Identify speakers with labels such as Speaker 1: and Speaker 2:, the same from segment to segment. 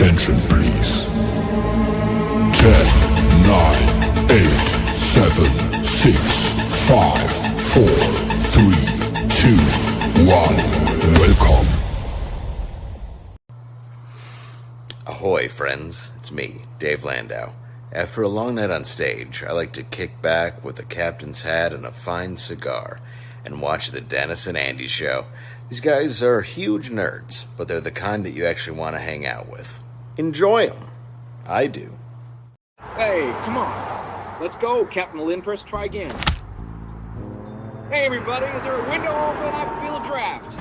Speaker 1: Attention, please. 10, 9, 8, 7, 6, 5, 4, 3, 2, 1. Welcome.
Speaker 2: Ahoy, friends. It's me, Dave Landau. After a long night on stage, I like to kick back with a captain's hat and a fine cigar and watch the Dennis and Andy show. These guys are huge nerds, but they're the kind that you actually want to hang out with. Enjoy them. I do.
Speaker 3: Hey, come on. Let's go, Captain Lilineth. Try again. Hey, everybody, is there a window open? I feel a draft.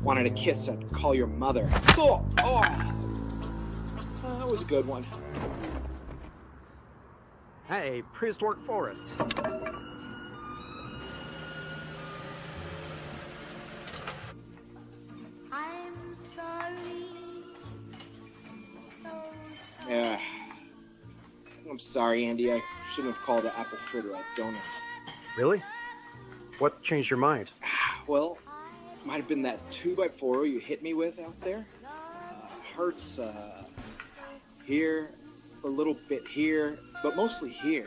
Speaker 3: Wanted a kiss, I'd call your mother. That was a good one.
Speaker 4: Hey, prehistoric forest.
Speaker 5: I'm sorry.
Speaker 3: Yeah. I'm sorry, Andy. I shouldn't have called the apple fritter a donut.
Speaker 4: Really? What changed your mind?
Speaker 3: Well, might have been that 2x4 you hit me with out there. Hurts, here, a little bit here, but mostly here.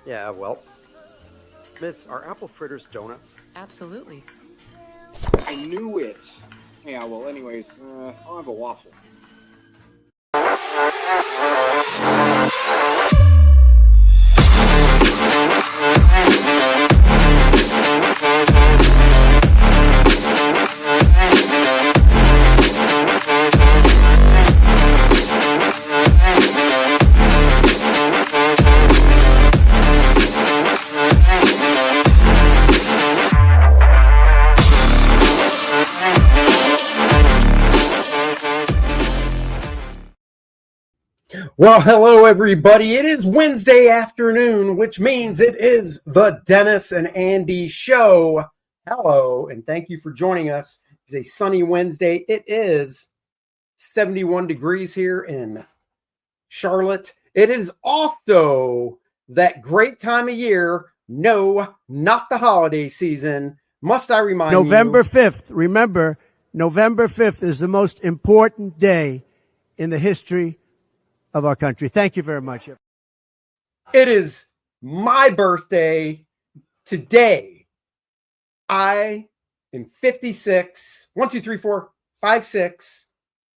Speaker 4: Yeah, well, Miss, are apple fritters donuts?
Speaker 6: Absolutely.
Speaker 3: I knew it. Yeah, well, anyways, I'll have a waffle.
Speaker 7: Well, hello, everybody. It is Wednesday afternoon, which means it is the Dennis and Andy Show. Hello, and thank you for joining us. It's a sunny Wednesday. It is 71 degrees here in Charlotte. It is also that great time of year. No, not the holiday season. Must I remind you?
Speaker 8: November 5th. Remember, November 5th is the most important day in the history of our country. Thank you very much.
Speaker 7: It is my birthday today. I am 56. 1, 2, 3, 4, 5, 6.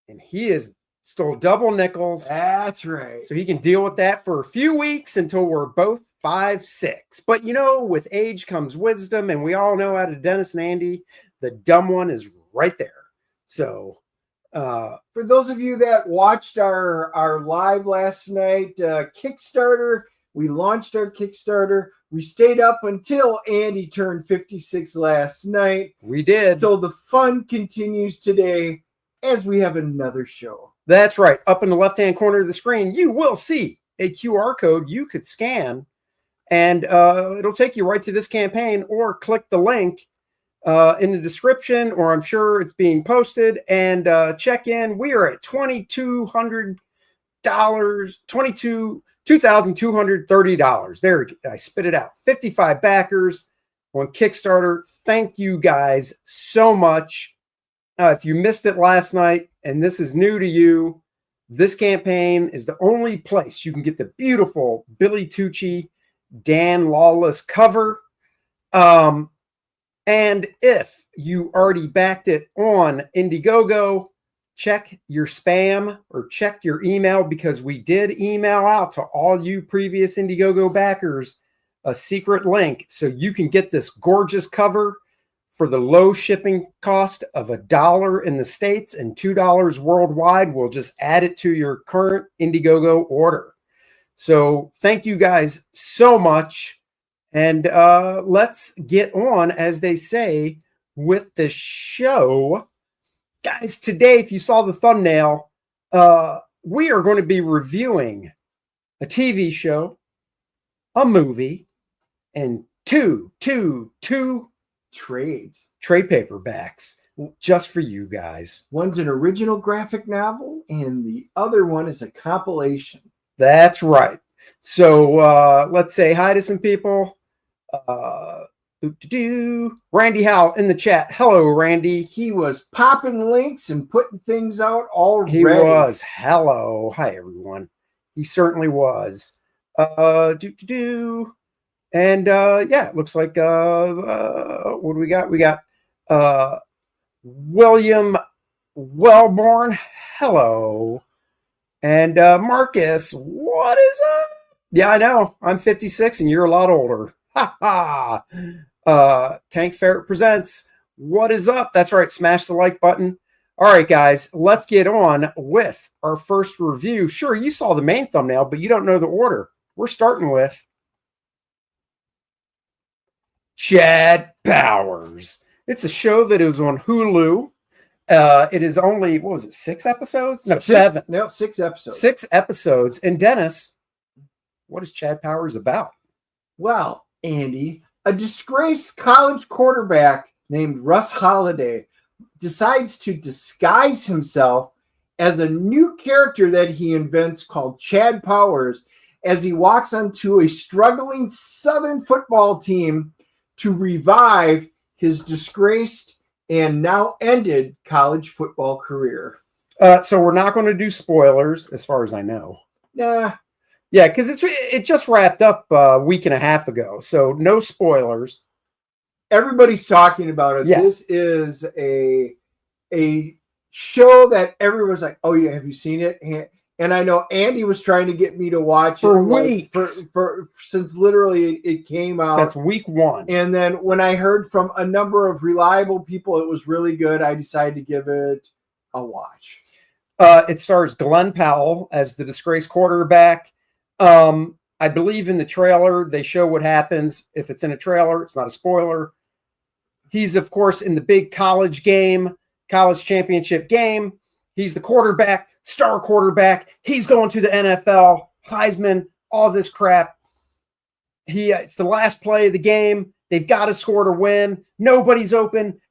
Speaker 7: And he is stole double nickels.
Speaker 9: That's right.
Speaker 7: So he can deal with that for a few weeks until we're both 5, 6. But you know, with age comes wisdom, and we all know out of Dennis and Andy, the dumb one is right there. So
Speaker 9: for those of you that watched our live last night, Kickstarter, we launched our Kickstarter. We stayed up until Andy turned 56 last night.
Speaker 7: We did.
Speaker 9: So the fun continues today as we have another show.
Speaker 7: That's right. Up in the left-hand corner of the screen, you will see a QR code you could scan, and it'll take you right to this campaign, or click the link in the description, or I'm sure it's being posted, and check in. We are at $2,230. There, I spit it out. 55 backers on Kickstarter. Thank you guys so much. If you missed it last night and this is new to you, this campaign is the only place you can get the beautiful Billy Tucci, Dan Lawless cover. And if you already backed it on Indiegogo, check your spam or check your email, because we did email out to all you previous Indiegogo backers a secret link so you can get this gorgeous cover for the low shipping cost of $1 in the States and $2 worldwide. We'll just add it to your current Indiegogo order. So thank you guys so much. And let's get on, as they say, with the show. Guys, today, if you saw the thumbnail, we are going to be reviewing a TV show, a movie, and two trade paperbacks just for you guys.
Speaker 9: One's an original graphic novel, and the other one is a compilation.
Speaker 7: That's right. So let's say hi to some people. Randy Howell in the chat. Hello, Randy.
Speaker 9: He was popping links and putting things out already.
Speaker 7: He was. Hello. Hi, everyone. He certainly was. And yeah, it looks like what do we got? We got William Wellborn. Hello. And Marcus, what is up? Yeah, I know. I'm 56 and you're a lot older. Ha ha. Tank Ferret presents What is Up? That's right. Smash the like button. All right, guys, let's get on with our first review. Sure, you saw the main thumbnail, but you don't know the order. We're starting with Chad Powers. It's a show that is on Hulu. It is only, what was it, 6 episodes? No, 7.
Speaker 9: No, 6 episodes.
Speaker 7: 6 episodes. And Dennis, what is Chad Powers about?
Speaker 9: Well, Andy, a disgraced college quarterback named Russ Holiday decides to disguise himself as a new character that he invents called Chad Powers as he walks onto a struggling Southern football team to revive his disgraced and now ended college football career.
Speaker 7: So we're not going to do spoilers as far as I know.
Speaker 9: Nah.
Speaker 7: Yeah, because it just wrapped up a week and a half ago, so no spoilers.
Speaker 9: Everybody's talking about it.
Speaker 7: Yeah.
Speaker 9: This is a show that everyone's like, "Oh yeah, have you seen it?" And I know Andy was trying to get me to watch
Speaker 7: for
Speaker 9: it
Speaker 7: weeks,
Speaker 9: for since literally it came out.
Speaker 7: That's week 1.
Speaker 9: And then when I heard from a number of reliable people it was really good, I decided to give it a watch.
Speaker 7: It stars Glenn Powell as the disgraced quarterback. I believe in the trailer they show what happens. If it's in a trailer, it's not a spoiler. He's, of course, in the big college championship game. He's the quarterback, star quarterback. He's going to the NFL, Heisman, all this crap. It's the last play of the game. They've got to score to win. Nobody's open.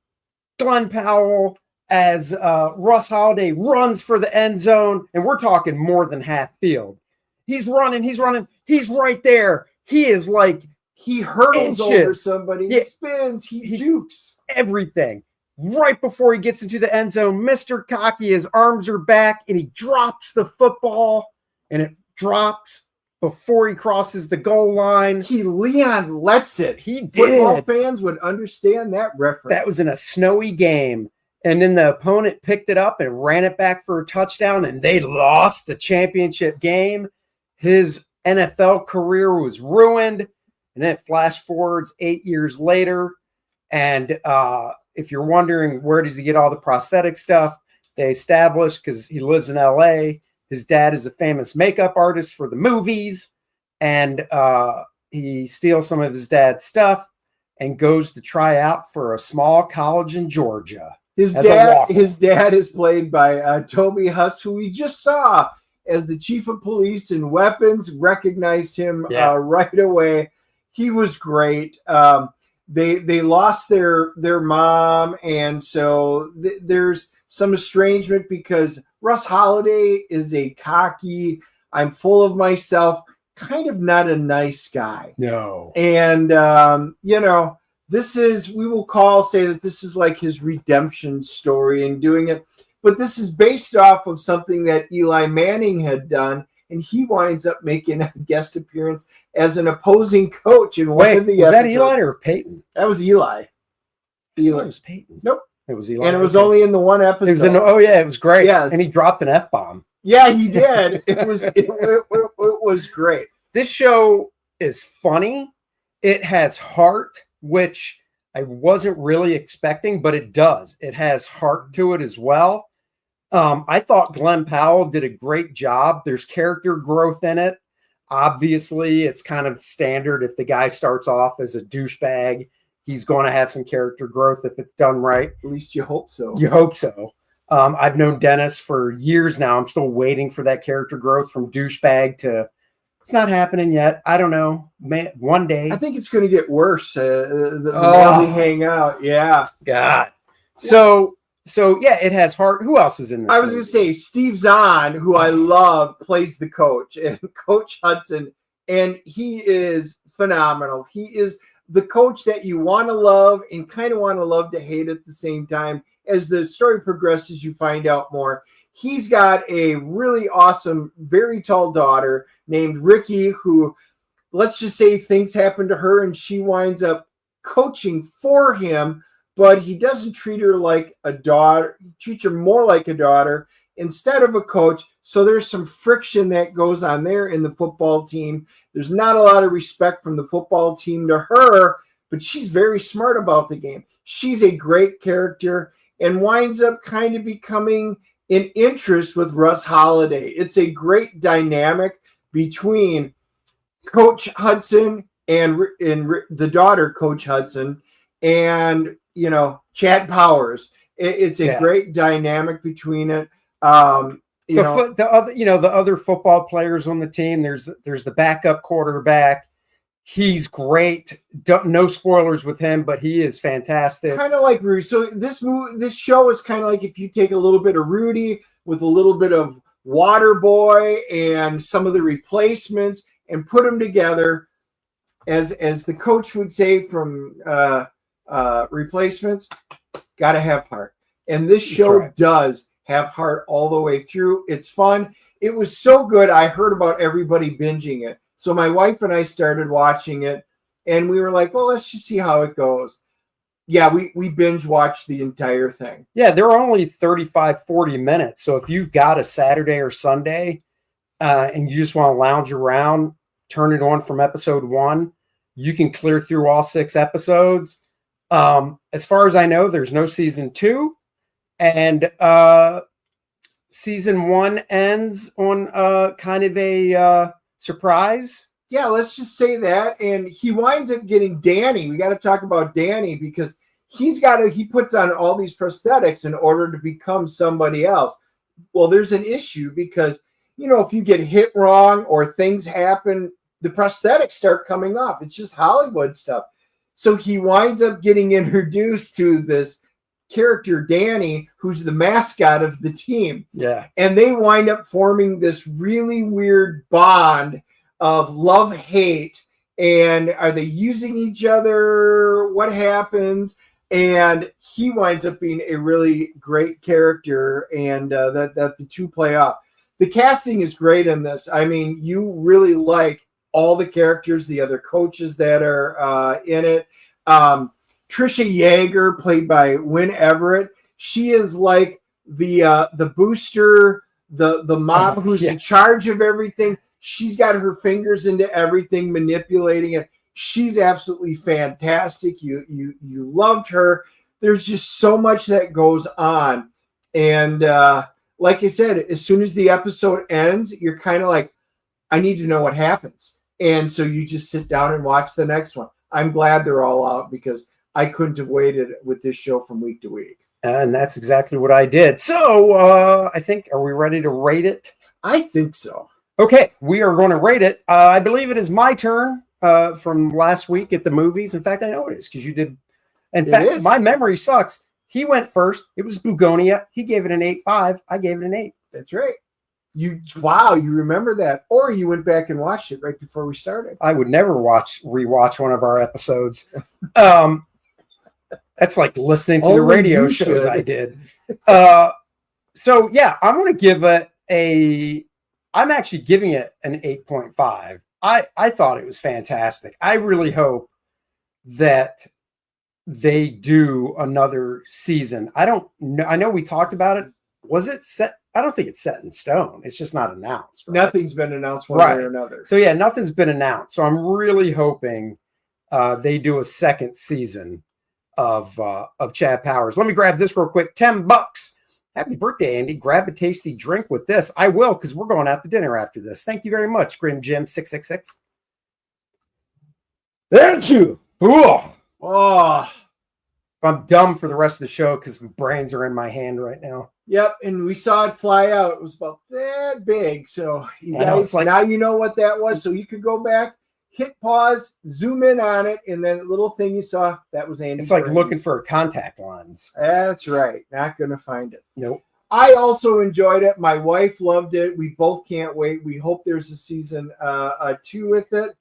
Speaker 7: Glenn Powell as Russ Holiday runs for the end zone, and we're talking more than half field. He's running. He's right there. He is like,
Speaker 9: he hurdles over somebody.
Speaker 7: Yeah.
Speaker 9: He spins. He jukes.
Speaker 7: Everything. Right before he gets into the end zone, Mr. Cocky, his arms are back, and he drops the football, and it drops before he crosses the goal line.
Speaker 9: Leon lets it.
Speaker 7: He did.
Speaker 9: Football fans would understand that reference.
Speaker 7: That was in a snowy game. And then the opponent picked it up and ran it back for a touchdown, and they lost the championship game. His NFL career was ruined. And then it flash forwards 8 years later. And if you're wondering where does he get all the prosthetic stuff, they established, because he lives in LA, his dad is a famous makeup artist for the movies. And he steals some of his dad's stuff and goes to try out for a small college in Georgia.
Speaker 9: His dad is played by Toby Huss, who we just saw as the chief of police and weapons. Recognized him right away. He was great. They lost their mom, and so there's some estrangement because Russ Holiday is a cocky, I'm full of myself, kind of not a nice guy.
Speaker 7: No.
Speaker 9: And we will say that this is like his redemption story and doing it. But this is based off of something that Eli Manning had done, and he winds up making a guest appearance as an opposing coach in one of the
Speaker 7: episodes. Was that
Speaker 9: episodes.
Speaker 7: Eli or Peyton?
Speaker 9: That was Eli.
Speaker 7: It was Peyton.
Speaker 9: Nope.
Speaker 7: It was Eli.
Speaker 9: And it was only in the one episode.
Speaker 7: It was great.
Speaker 9: Yeah.
Speaker 7: And he dropped an F-bomb.
Speaker 9: Yeah, he did. It was great.
Speaker 7: This show is funny. It has heart, which I wasn't really expecting, but it does. It has heart to it as well. I thought Glenn Powell did a great job. There's character growth in it. Obviously, it's kind of standard. If the guy starts off as a douchebag, he's going to have some character growth if it's done right.
Speaker 9: At least you hope so.
Speaker 7: You hope so. I've known Dennis for years now. I'm still waiting for that character growth from douchebag to, it's not happening yet. I don't know. One day.
Speaker 9: I think it's going to get worse the more we hang out. Yeah.
Speaker 7: God. So yeah, it has heart. Who else is in this?
Speaker 9: I was going to say Steve Zahn, who I love, plays the coach, and Coach Hudson, and he is phenomenal. He is the coach that you want to love and kind of want to love to hate at the same time. As the story progresses, you find out more. He's got a really awesome, very tall daughter named Ricky, who, let's just say, things happen to her and she winds up coaching for him, but he doesn't treat her like a daughter. He treats her more like a daughter instead of a coach. So there's some friction that goes on there in the football team. There's not a lot of respect from the football team to her, but she's very smart about the game. She's a great character and winds up kind of becoming an interest with Russ Holiday. It's a great dynamic between Coach Hudson and the daughter, Coach Hudson, and, Chad Powers. It's a great dynamic between it.
Speaker 7: The other football players on the team, there's the backup quarterback. He's great. No spoilers with him, but he is fantastic.
Speaker 9: Kind of like Rudy. So this show is kind of like if you take a little bit of Rudy with a little bit of Waterboy and some of the replacements and put them together, as the coach would say from replacements, got to have heart. And this show does have heart all the way through. It's fun. It was so good. I heard about everybody binging it. So my wife and I started watching it, and we were like, well, let's just see how it goes. Yeah, we binge watched the entire thing.
Speaker 7: Yeah, they're only 35, 40 minutes. So if you've got a Saturday or Sunday and you just want to lounge around, turn it on from episode 1, you can clear through all 6 episodes. As far as I know, there's no season 2. And season 1 ends on kind of a surprise.
Speaker 9: Yeah, let's just say that. And he winds up getting Danny. We got to talk about Danny because he puts on all these prosthetics in order to become somebody else. Well, there's an issue because, if you get hit wrong or things happen, the prosthetics start coming off. It's just Hollywood stuff. So he winds up getting introduced to this character, Danny, who's the mascot of the team.
Speaker 7: Yeah.
Speaker 9: And they wind up forming this really weird bond of love-hate. And are they using each other? What happens? And he winds up being a really great character, and that the two play off. The casting is great in this. I mean, you really like all the characters, the other coaches that are in it. Trisha Yeager, played by Wynn Everett, she is like the booster, the mom who's in charge of everything. She's got her fingers into everything, manipulating it. She's absolutely fantastic. You loved her. There's just so much that goes on, and like I said, as soon as the episode ends, you're kind of like, I need to know what happens, and so you just sit down and watch the next one. I'm glad they're all out because I couldn't have waited with this show from week to week.
Speaker 7: And that's exactly what I did. So I think, are we ready to rate it?
Speaker 9: I think so.
Speaker 7: Okay, we are going to rate it. I believe it is my turn from last week at the movies. In fact, I know it is because you did. In fact, my memory sucks. He went first. It was Bugonia. He gave it an 8.5. I gave it an 8.
Speaker 9: That's right. You remember that. Or you went back and watched it right before we started.
Speaker 7: I would never rewatch one of our episodes. That's like listening to the radio shows I did. So yeah, I'm going to give it I'm actually giving it an 8.5. I thought it was fantastic. I really hope that they do another season. I don't know. I know we talked about it. Was it set? I don't think it's set in stone. It's just not announced. Right?
Speaker 9: Nothing's been announced one way or another.
Speaker 7: So yeah, nothing's been announced. So I'm really hoping they do a second season of Chad Powers. Let me grab this real quick. $10. Happy birthday, Andy. Grab a tasty drink with this. I will, because we're going out to dinner after this. Thank you very much, Grim Jim 666. Thank you. Oh, I'm dumb for the rest of the show because my brains are in my hand right now.
Speaker 9: Yep, and we saw it fly out. It was about that big. So you guys, now you know what that was. So you could go back, hit pause, zoom in on it, and then the little thing you saw, that was Andy.
Speaker 7: It's like looking for a contact lens.
Speaker 9: That's right. Not going to find it.
Speaker 7: Nope.
Speaker 9: I also enjoyed it. My wife loved it. We both can't wait. We hope there's a season 2 with it.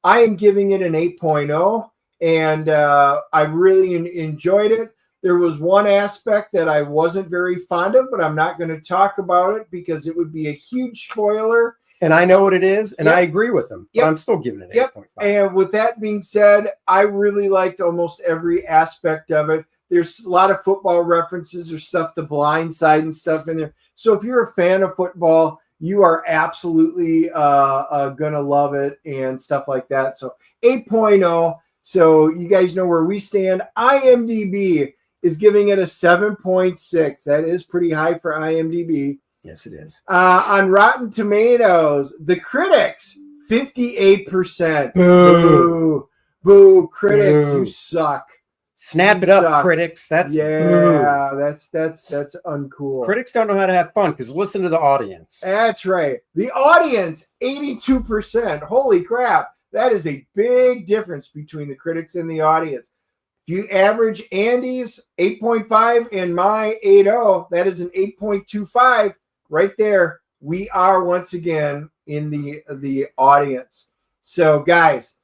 Speaker 9: I am giving it an 8.0. and I really enjoyed it. There was one aspect that I wasn't very fond of, but I'm not going to talk about it because it would be a huge spoiler.
Speaker 7: And I know what it is, and
Speaker 9: Yep.
Speaker 7: I agree with them. But
Speaker 9: Yep.
Speaker 7: I'm still giving it
Speaker 9: Yep.
Speaker 7: 8.5.
Speaker 9: And with that being said, I really liked almost every aspect of it. There's a lot of football references or stuff, the blind side and stuff in there. So if you're a fan of football, you are absolutely going to love it and stuff like that. So 8.0. So you guys know where we stand. IMDb is giving it a 7.6. That is pretty high for IMDb.
Speaker 7: Yes, it is.
Speaker 9: On Rotten Tomatoes, the critics, 58%.
Speaker 7: Boo.
Speaker 9: Boo. Critics,
Speaker 7: Boo.
Speaker 9: you suck.
Speaker 7: Snap it up, critics. That's
Speaker 9: yeah, that's uncool.
Speaker 7: Critics don't know how to have fun because listen to the audience.
Speaker 9: That's right. The audience, 82%. Holy crap. That is a big difference between the critics and the audience. If you average Andy's 8.5 and my 8.0, that is an 8.25 right there. We are once again in the audience. So guys,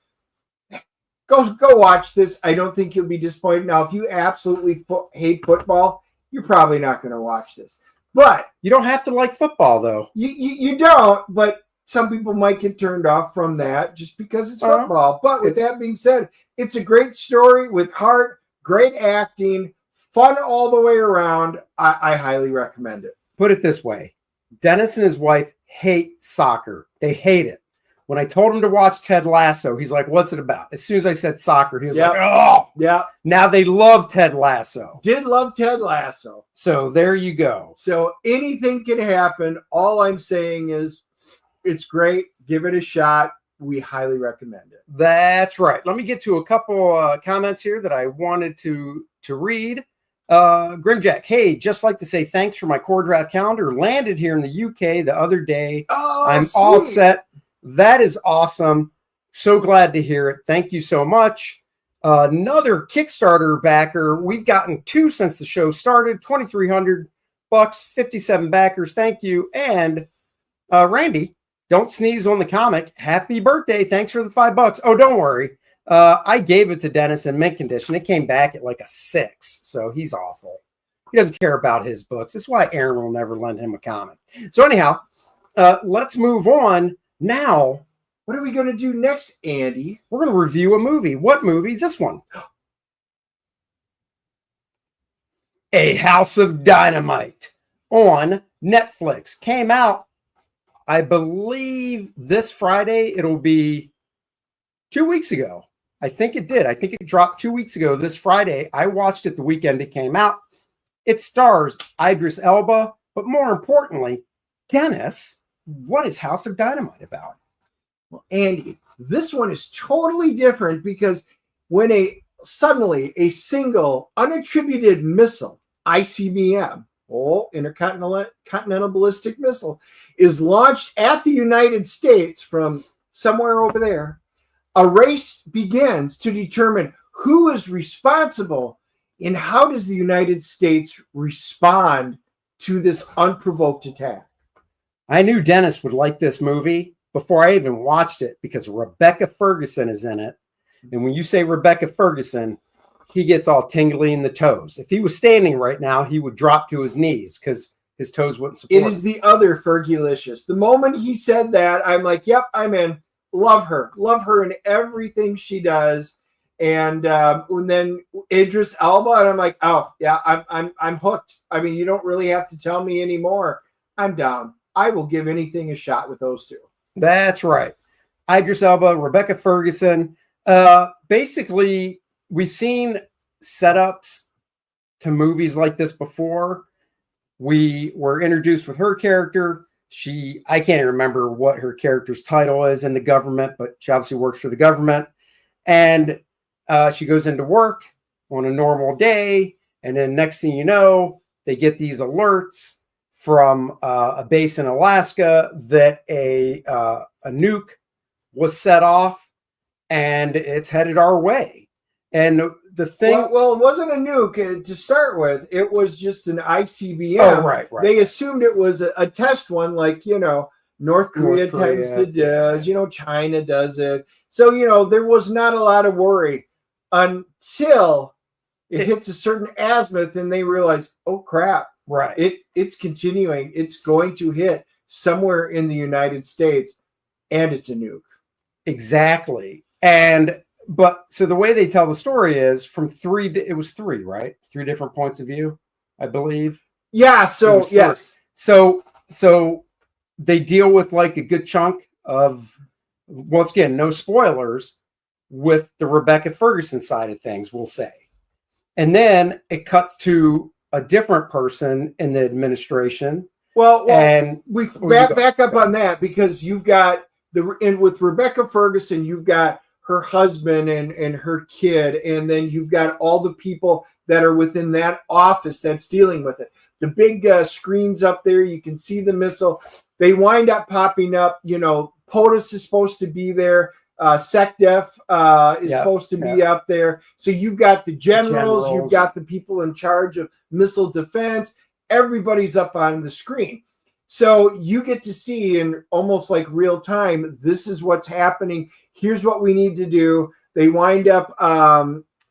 Speaker 9: go watch this. I don't think you'll be disappointed. Now, if you absolutely hate football, you're probably not going to watch this. But
Speaker 7: you don't have to like football, though.
Speaker 9: You don't, but some people might get turned off from that just because it's football. But with that being said, it's a great story with heart, great acting, fun all the way around. I highly recommend it.
Speaker 7: Put it this way. Dennis and his wife hate soccer. They hate it. When I told him to watch Ted Lasso, he's like, what's it about? As soon as I said soccer, he was like, oh.
Speaker 9: Yeah.
Speaker 7: Now they love Ted Lasso.
Speaker 9: Did love Ted Lasso.
Speaker 7: So there you go.
Speaker 9: So anything can happen. All I'm saying is it's great. Give it a shot. We highly recommend it.
Speaker 7: That's right. Let me get to a couple comments here that I wanted to read. Grimjack, hey, just like to say thanks for my core draft calendar. Landed here in the UK the other day.
Speaker 9: Oh,
Speaker 7: I'm
Speaker 9: sweet.
Speaker 7: all set. That is awesome. So glad to hear it. Thank you so much. Another Kickstarter backer. We've gotten 2 since the show started. $2,300, 57 backers. Thank you. And Randy, don't sneeze on the comic. Happy birthday. Thanks for the $5. Oh, don't worry. I gave it to Dennis in mint condition. It came back at like a 6. So he's awful. He doesn't care about his books. That's why Aaron will never lend him a comic. So anyhow, let's move on. Now,
Speaker 9: what are we going to do next, Andy?
Speaker 7: We're going to review a movie. What movie? This one. A House of Dynamite on Netflix. Came out, I believe, this Friday. It'll be 2 weeks ago. I think it did. I think it dropped 2 weeks ago this Friday. I watched it the weekend it came out. It stars Idris Elba, but more importantly, Dennis. What is House of Dynamite about?
Speaker 9: Well, Andy, this one is totally different because when suddenly a single unattributed missile, ICBM, Intercontinental Ballistic Missile, is launched at the United States from somewhere over there, a race begins to determine who is responsible and how does the United States respond to this unprovoked attack.
Speaker 7: I knew Dennis would like this movie before I even watched it because Rebecca Ferguson is in it. And when you say Rebecca Ferguson, he gets all tingly in the toes. If he was standing right now, he would drop to his knees because his toes wouldn't support
Speaker 9: it. Is the other Fergulicious. The moment he said that, I'm like, yep, I'm in. Love her. Love her in everything she does. And then Idris Elba, and I'm like, oh, yeah, I'm hooked. I mean, you don't really have to tell me anymore. I'm down. I will give anything a shot with those two.
Speaker 7: That's right. Idris Elba, Rebecca Ferguson. Basically, we've seen setups to movies like this before. We were introduced with her character. I can't even remember what her character's title is in the government, but she obviously works for the government. And she goes into work on a normal day. And then next thing you know, they get these alerts from a base in Alaska that a nuke was set off and it's headed our way. And the thing...
Speaker 9: Well, it wasn't a nuke to start with. It was just an ICBM.
Speaker 7: Oh, right.
Speaker 9: They assumed it was a test one like, North Korea tends to do, China does it. So, there was not a lot of worry. until it hits a certain azimuth and they realize, oh crap,
Speaker 7: Right.
Speaker 9: it's continuing. It's going to hit somewhere in the United States, and it's a nuke.
Speaker 7: Exactly. But so the way they tell the story is from it was three, right? Three different points of view, I believe.
Speaker 9: Yeah. So yes.
Speaker 7: So they deal with like a good chunk of, once again, no spoilers, with the Rebecca Ferguson side of things, we'll say. And then it cuts to a different person in the administration.
Speaker 9: Well,
Speaker 7: and
Speaker 9: we back up on that, because you've got with Rebecca Ferguson, you've got her husband and her kid, and then you've got all the people that are within that office that's dealing with it. The big screens up there, you can see the missile. They wind up popping up. POTUS is supposed to be there. SecDef is supposed to be up there. So you've got the generals, you've got the people in charge of missile defense. Everybody's up on the screen. So you get to see in almost like real time, this is what's happening. Here's what we need to do. They wind up,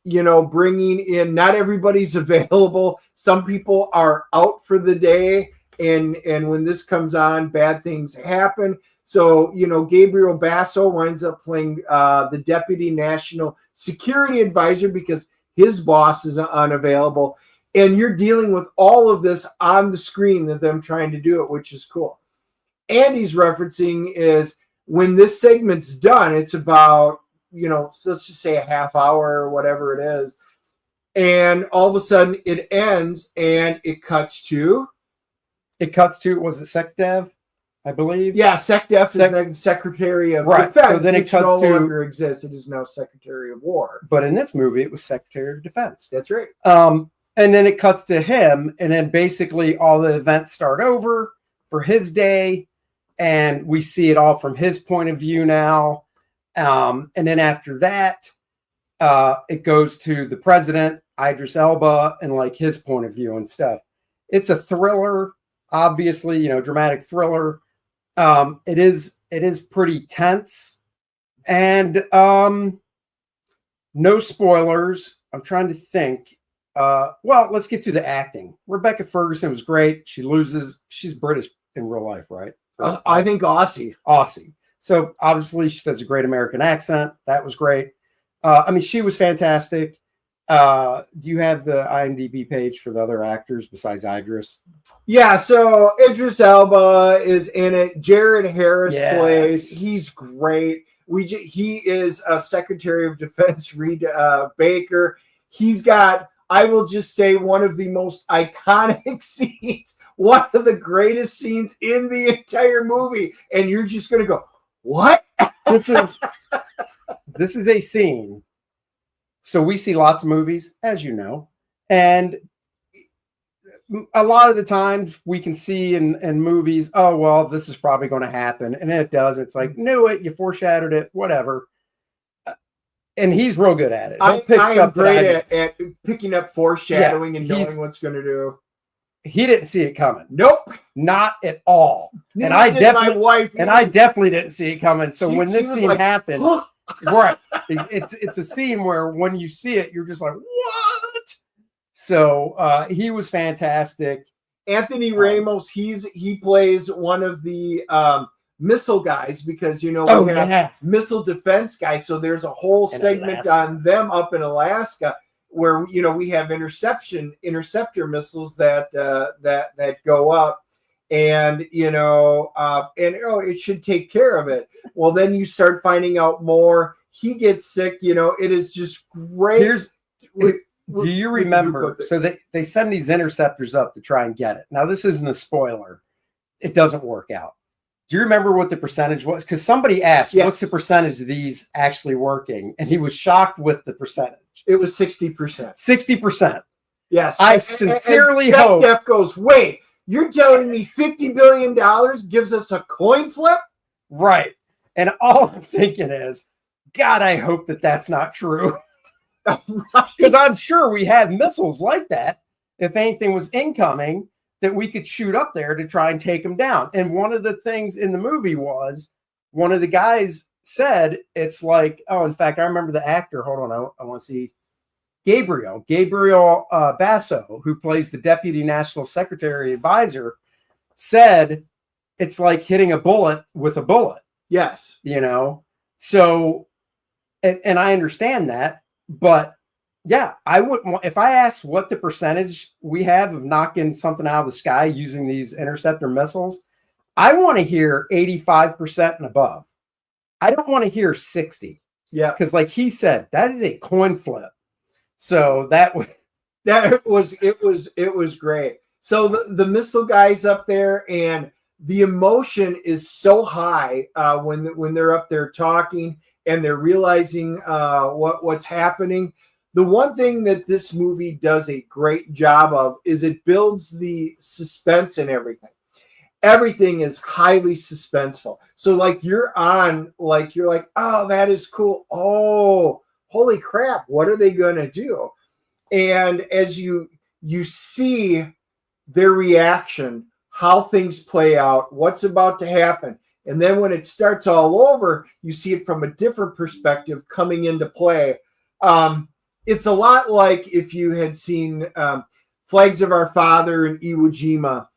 Speaker 9: bringing in, not everybody's available. Some people are out for the day. And when this comes on, bad things happen. So, Gabriel Basso winds up playing the Deputy National Security Advisor because his boss is unavailable. And you're dealing with all of this on the screen, that them trying to do it, which is cool. Andy's referencing is when this segment's done, it's about, let's just say a half hour or whatever it is. And all of a sudden it ends and it cuts to,
Speaker 7: was it SecDev, I believe?
Speaker 9: Yeah, SecDef is the Secretary of Defense,
Speaker 7: so then it cuts
Speaker 9: no
Speaker 7: to,
Speaker 9: longer exists. It is now Secretary of War.
Speaker 7: But in this movie, it was Secretary of Defense.
Speaker 9: That's right.
Speaker 7: And then it cuts to him, and then basically all the events start over for his day, and we see it all from his point of view now. And then after that, it goes to the president, Idris Elba, and like his point of view and stuff. It's a thriller, obviously, dramatic thriller. It is pretty tense, and no spoilers. I'm trying to think. Well, let's get to the acting. Rebecca Ferguson was great. She loses. She's British in real life, right?
Speaker 9: I think Aussie.
Speaker 7: So obviously she does a great American accent. That was great. She was fantastic. Do you have the IMDb page for the other actors besides Idris?
Speaker 9: Yeah, so Idris Elba is in it. Jared Harris plays. He's great. He is Secretary of Defense Reed Baker. He's got, I will just say, one of the most iconic scenes, one of the greatest scenes in the entire movie, and you're just going to go, what?
Speaker 7: This is a scene. So we see lots of movies, as you know, and a lot of the times we can see in movies, oh, well, this is probably going to happen. And it does. It's like, knew it, you foreshadowed it, whatever. And he's real good at it.
Speaker 9: I am great at picking up foreshadowing and knowing what's going to do.
Speaker 7: He didn't see it coming.
Speaker 9: Nope.
Speaker 7: Not at all.
Speaker 9: Neither did my wife.
Speaker 7: And I definitely didn't see it coming. So when this scene happened, right. It's a scene where when you see it, you're just like, what? So he was fantastic.
Speaker 9: Anthony Ramos, he plays one of the missile guys, because we have missile defense guys. So there's a whole segment on them up in Alaska where we have interceptor missiles that go up, and it should take care of it. Well, then you start finding out more. He gets sick. It is just great.
Speaker 7: Do you remember? So they send these interceptors up to try and get it. Now, this isn't a spoiler. It doesn't work out. Do you remember what the percentage was? Because somebody asked, what's the percentage of these actually working? And he was shocked with the percentage.
Speaker 9: It was 60%.
Speaker 7: 60%.
Speaker 9: Yes.
Speaker 7: I sincerely hope.
Speaker 9: Jeff goes, wait, you're telling me $50 billion gives us a coin flip?
Speaker 7: Right. And all I'm thinking is, God, I hope that that's not true. Because I'm sure we have missiles like that. If anything was incoming, that we could shoot up there to try and take them down. And one of the things in the movie was one of the guys said, it's like, oh, in fact, I remember the actor. Hold on, I want to see Gabriel Basso, who plays the Deputy National Secretary Advisor, said it's like hitting a bullet with a bullet.
Speaker 9: Yes.
Speaker 7: You know, so, and I understand that, but yeah, I wouldn't want, if I asked what the percentage we have of knocking something out of the sky using these interceptor missiles, I want to hear 85% and above. I don't want to hear 60.
Speaker 9: Yeah.
Speaker 7: Because like he said, that is a coin flip. So that
Speaker 9: was great. So the missile guys up there, and the emotion is so high when they're up there talking and they're realizing what's happening. The one thing that this movie does a great job of is it builds the suspense and everything. Everything is highly suspenseful. So like you're like, oh, that is cool. Oh, holy crap, what are they going to do? And as you see their reaction, how things play out, what's about to happen. And then when it starts all over, you see it from a different perspective coming into play. It's a lot like if you had seen Flags of Our Father in Iwo Jima.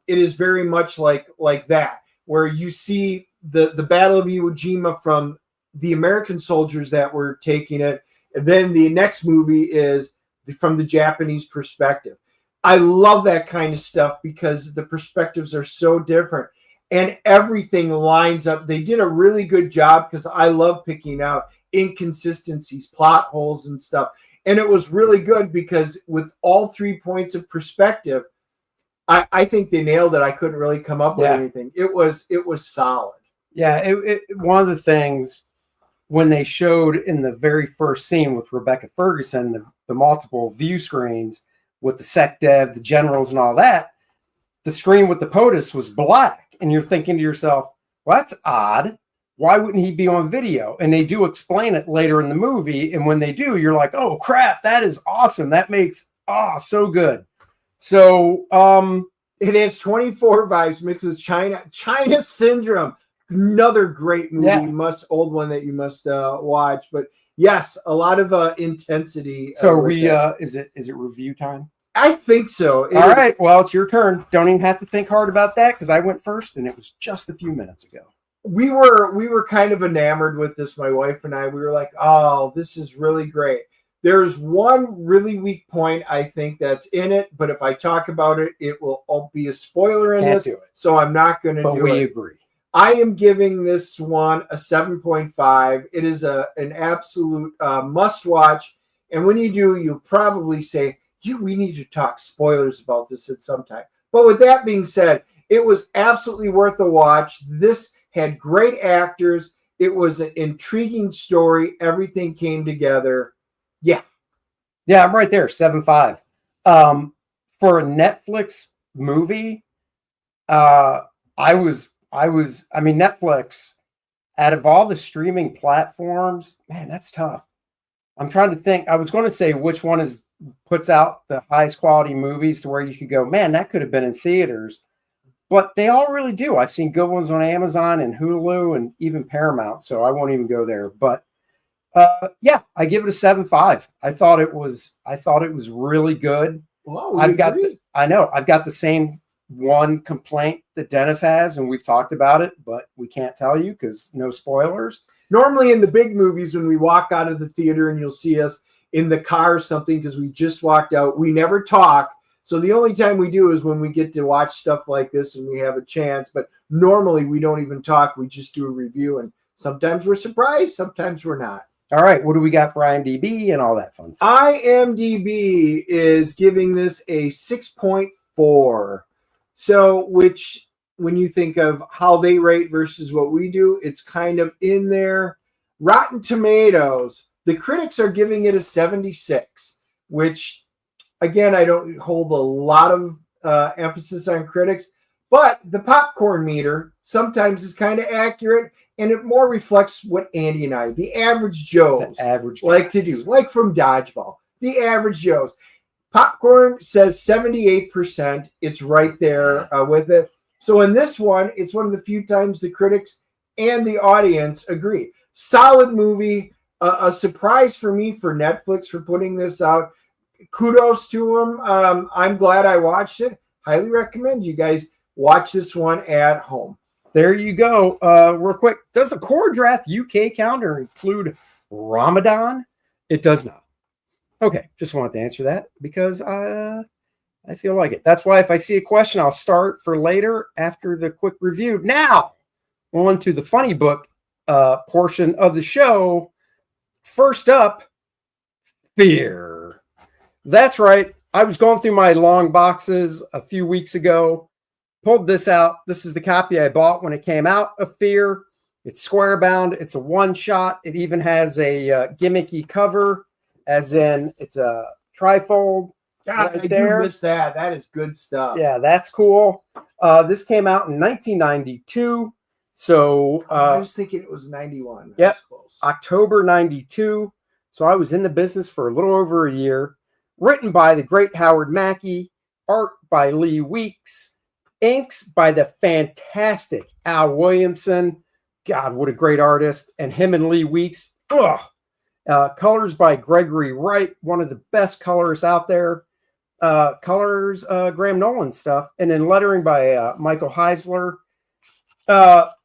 Speaker 9: It is very much like that, where you see the Battle of Iwo Jima from the American soldiers that were taking it. And then the next movie is from the Japanese perspective. I love that kind of stuff because the perspectives are so different and everything lines up. They did a really good job because I love picking out inconsistencies, plot holes and stuff. And it was really good because with all 3 points of perspective, I think they nailed it. I couldn't really come up with anything. It was solid.
Speaker 7: Yeah, one of the things when they showed in the very first scene with Rebecca Ferguson, the multiple view screens with the sec dev, the generals and all that, the screen with the POTUS was black. And you're thinking to yourself, well, that's odd. Why wouldn't he be on video? And they do explain it later in the movie. And when they do, you're like, oh, crap, that is awesome. That makes, so good. So
Speaker 9: it has 24 vibes mixed with China Syndrome. Another great movie, old one that you must watch. But yes, a lot of intensity.
Speaker 7: So is it review time?
Speaker 9: I think so.
Speaker 7: All right. Well, it's your turn. Don't even have to think hard about that because I went first and it was just a few minutes ago.
Speaker 9: We were kind of enamored with this, my wife and I. We were like, oh, this is really great. There's one really weak point, I think, that's in it. But if I talk about it, it will all be a spoiler in this.
Speaker 7: Do it.
Speaker 9: So I'm not going to do it.
Speaker 7: But we agree.
Speaker 9: I am giving this one a 7.5. It is an absolute must watch. And when you do, you'll probably say, we need to talk spoilers about this at some time. But with that being said, it was absolutely worth a watch. This had great actors. It was an intriguing story. Everything came together. Yeah,
Speaker 7: I'm right there, 7.5. For a Netflix movie, Netflix, out of all the streaming platforms, man, that's tough. I'm trying to think. I was going to say which one puts out the highest quality movies to where you could go, man, that could have been in theaters. But they all really do. I've seen good ones on Amazon and Hulu and even Paramount, so I won't even go there. But I give it a 7.5. I thought it was really good.
Speaker 9: Well,
Speaker 7: I've got the same one complaint that Dennis has, and we've talked about it, but we can't tell you because no spoilers.
Speaker 9: Normally in the big movies, when we walk out of the theater and you'll see us in the car or something because we just walked out, we never talk. So the only time we do is when we get to watch stuff like this and we have a chance. But normally we don't even talk. We just do a review. And sometimes we're surprised. Sometimes we're not.
Speaker 7: All right. What do we got for IMDb and all that fun stuff?
Speaker 9: IMDb is giving this a 6.4. So which, when you think of how they rate versus what we do, it's kind of in there. Rotten Tomatoes, the critics are giving it a 76, which, again, I don't hold a lot of emphasis on critics, but the popcorn meter sometimes is kind of accurate, and it more reflects what Andy and I, the average Joes, like to do, like from Dodgeball, the average Joes. Popcorn says 78%. It's right there with it. So in this one, it's one of the few times the critics and the audience agree. Solid movie, a surprise for me for Netflix for putting this out. Kudos to them. I'm glad I watched it. Highly recommend you guys watch this one at home.
Speaker 7: There you go. Real quick, does the core draft UK calendar include Ramadan? It does not. Okay, just wanted to answer that because I feel like it. That's why if I see a question, I'll start for later after the quick review. Now, on to the funny book portion of the show. First up, Fear. That's right. I was going through my long boxes a few weeks ago, pulled this out. This is the copy I bought when it came out of Fear. It's square bound. It's a one-shot. It even has a gimmicky cover, as in it's a trifold.
Speaker 9: God, I do miss that. That is good stuff.
Speaker 7: Yeah, that's cool. This came out in 1992. So
Speaker 9: I was thinking it was 91.
Speaker 7: Yep, close. October 92. So I was in the business for a little over a year. Written by the great Howard Mackey, art by Lee Weeks, inks by the fantastic Al Williamson. God, what a great artist. And him and Lee Weeks. Colors by Gregory Wright, one of the best colors out there. Colors, Graham Nolan stuff. And then lettering by Michael Heisler.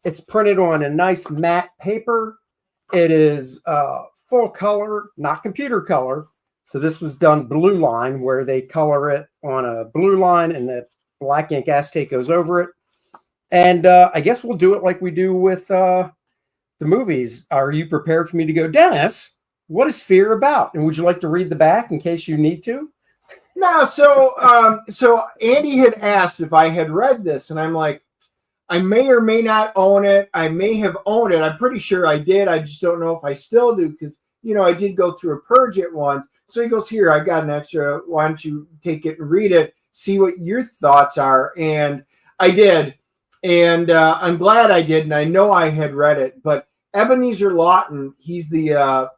Speaker 7: It's printed on a nice matte paper. It is full color, not computer color. So this was done blue line, where they color it on a blue line and the black ink acetate goes over it. And I guess we'll do it like we do with the movies. Are you prepared for me to go, Dennis, what is Fear about? And would you like to read the back in case you need to?
Speaker 9: No, so Andy had asked if I had read this, and I'm like, I may or may not own it. I may have owned it. I'm pretty sure I did. I just don't know if I still do because, I did go through a purge at once. So he goes, here, I got an extra. Why don't you take it and read it, see what your thoughts are? And I did. And I'm glad I did. And I know I had read it. But Ebenezer Lawton, he's the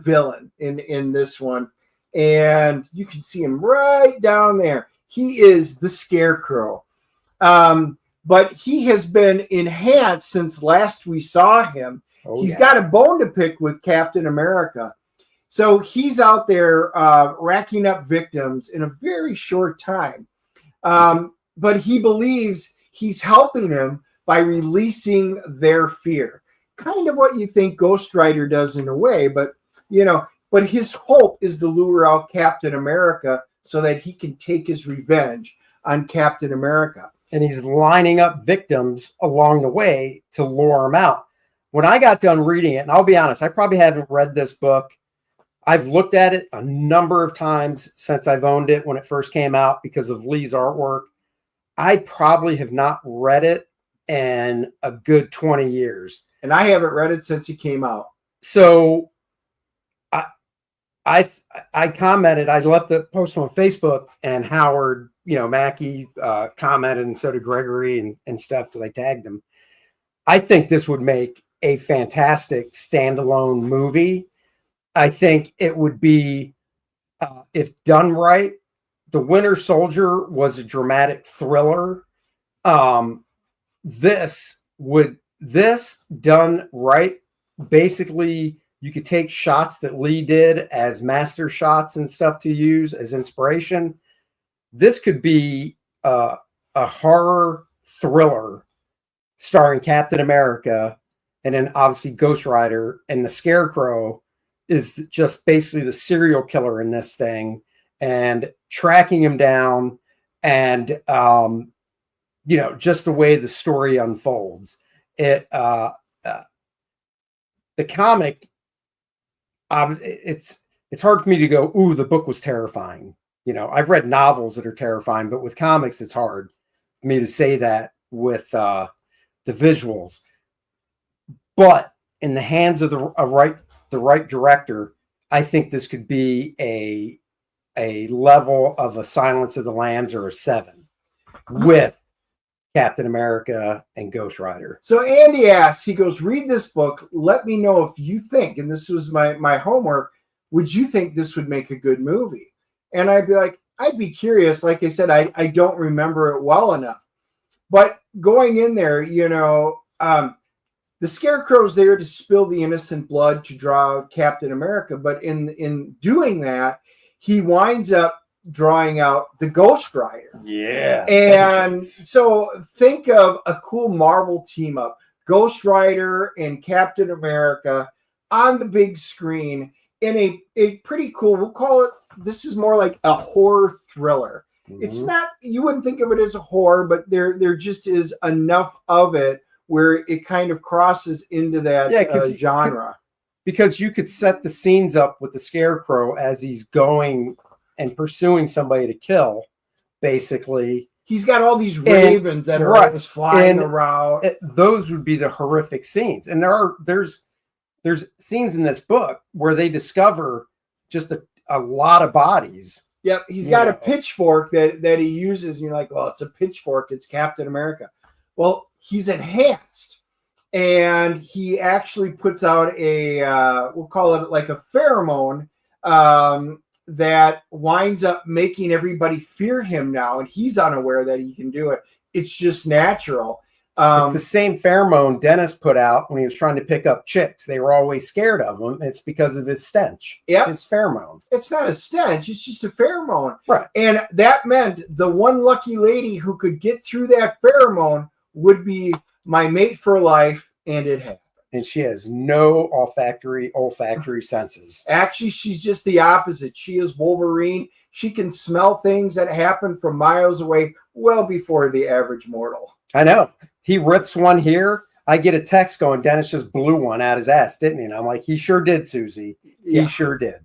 Speaker 9: villain in this one. And you can see him right down there. He is the Scarecrow. But he has been enhanced since last we saw him. He's got a bone to pick with Captain America. So he's out there racking up victims in a very short time. But he believes he's helping them by releasing their fear. Kind of what you think Ghost Rider does in a way, but his hope is to lure out Captain America so that he can take his revenge on Captain America.
Speaker 7: And he's lining up victims along the way to lure them out. When I got done reading it, and I'll be honest, I probably haven't read this book. I've looked at it a number of times since I've owned it when it first came out because of Lee's artwork. I probably have not read it in a good 20 years.
Speaker 9: And I haven't read it since it came out.
Speaker 7: So I commented, I left the post on Facebook, and Howard, Mackey commented, and so did Gregory and stuff because I tagged him. I think this would make a fantastic standalone movie. I think it would be, if done right, The Winter Soldier was a dramatic thriller. This done right, basically you could take shots that Lee did as master shots and stuff to use as inspiration. This could be a horror thriller starring Captain America, and then obviously Ghost Rider, and the Scarecrow is just basically the serial killer in this thing, and tracking him down, and just the way the story unfolds. The comic, it's hard for me to go, ooh, the book was terrifying. I've read novels that are terrifying, but with comics, it's hard for me to say that with the visuals. But in the hands of the right director, I think this could be a level of a Silence of the Lambs or a 7 with Captain America and Ghost Rider.
Speaker 9: So Andy asks, he goes, read this book. Let me know if you think, and this was my homework, would you think this would make a good movie? And I'd be like, I'd be curious. Like I said, I don't remember it well enough. But going in there, The Scarecrow's there to spill the innocent blood to draw out Captain America, but in doing that, he winds up drawing out the Ghost Rider.
Speaker 7: Yeah.
Speaker 9: And so think of a cool Marvel team up. Ghost Rider and Captain America on the big screen in a pretty cool, we'll call it, this is more like a horror thriller.
Speaker 7: Mhm.
Speaker 9: It's not, you wouldn't think of it as a horror, but there just is enough of it where it kind of crosses into that genre.
Speaker 7: Because you could set the scenes up with the Scarecrow as he's going and pursuing somebody to kill, basically.
Speaker 9: He's got all these ravens that are always flying around.
Speaker 7: Those would be the horrific scenes. And there's scenes in this book where they discover just a lot of bodies.
Speaker 9: Yep, he's got a pitchfork that he uses, and you're like, well, it's a pitchfork, it's Captain America. Well, he's enhanced, and he actually puts out we'll call it like a pheromone that winds up making everybody fear him now, and he's unaware that he can do it. It's just natural.
Speaker 7: It's the same pheromone Dennis put out when he was trying to pick up chicks. They were always scared of him. It's because of his stench.
Speaker 9: Yeah,
Speaker 7: his pheromone.
Speaker 9: It's not a stench. It's just a pheromone.
Speaker 7: Right.
Speaker 9: And that meant the one lucky lady who could get through that pheromone would be my mate for life, and it happened.
Speaker 7: And she has no olfactory senses.
Speaker 9: Actually, she's just the opposite. She is Wolverine. She can smell things that happen from miles away well before the average mortal.
Speaker 7: I know. He rips one here. I get a text going, Dennis just blew one out his ass, didn't he? And I'm like, he sure did, Susie. He sure did.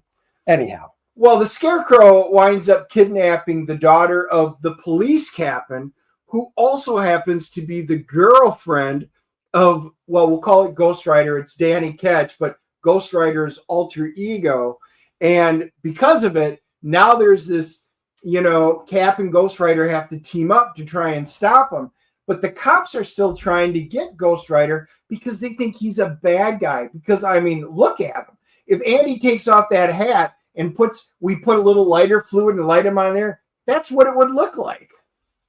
Speaker 7: Anyhow.
Speaker 9: Well, the Scarecrow winds up kidnapping the daughter of the police captain, who also happens to be the girlfriend of, well, we'll call it Ghost Rider. It's Danny Ketch, but Ghost Rider's alter ego. And because of it, now there's this, Cap and Ghost Rider have to team up to try and stop him. But the cops are still trying to get Ghost Rider because they think he's a bad guy. Because, I mean, look at him. If Andy takes off that hat and we put a little lighter fluid and light him on there, that's what it would look like.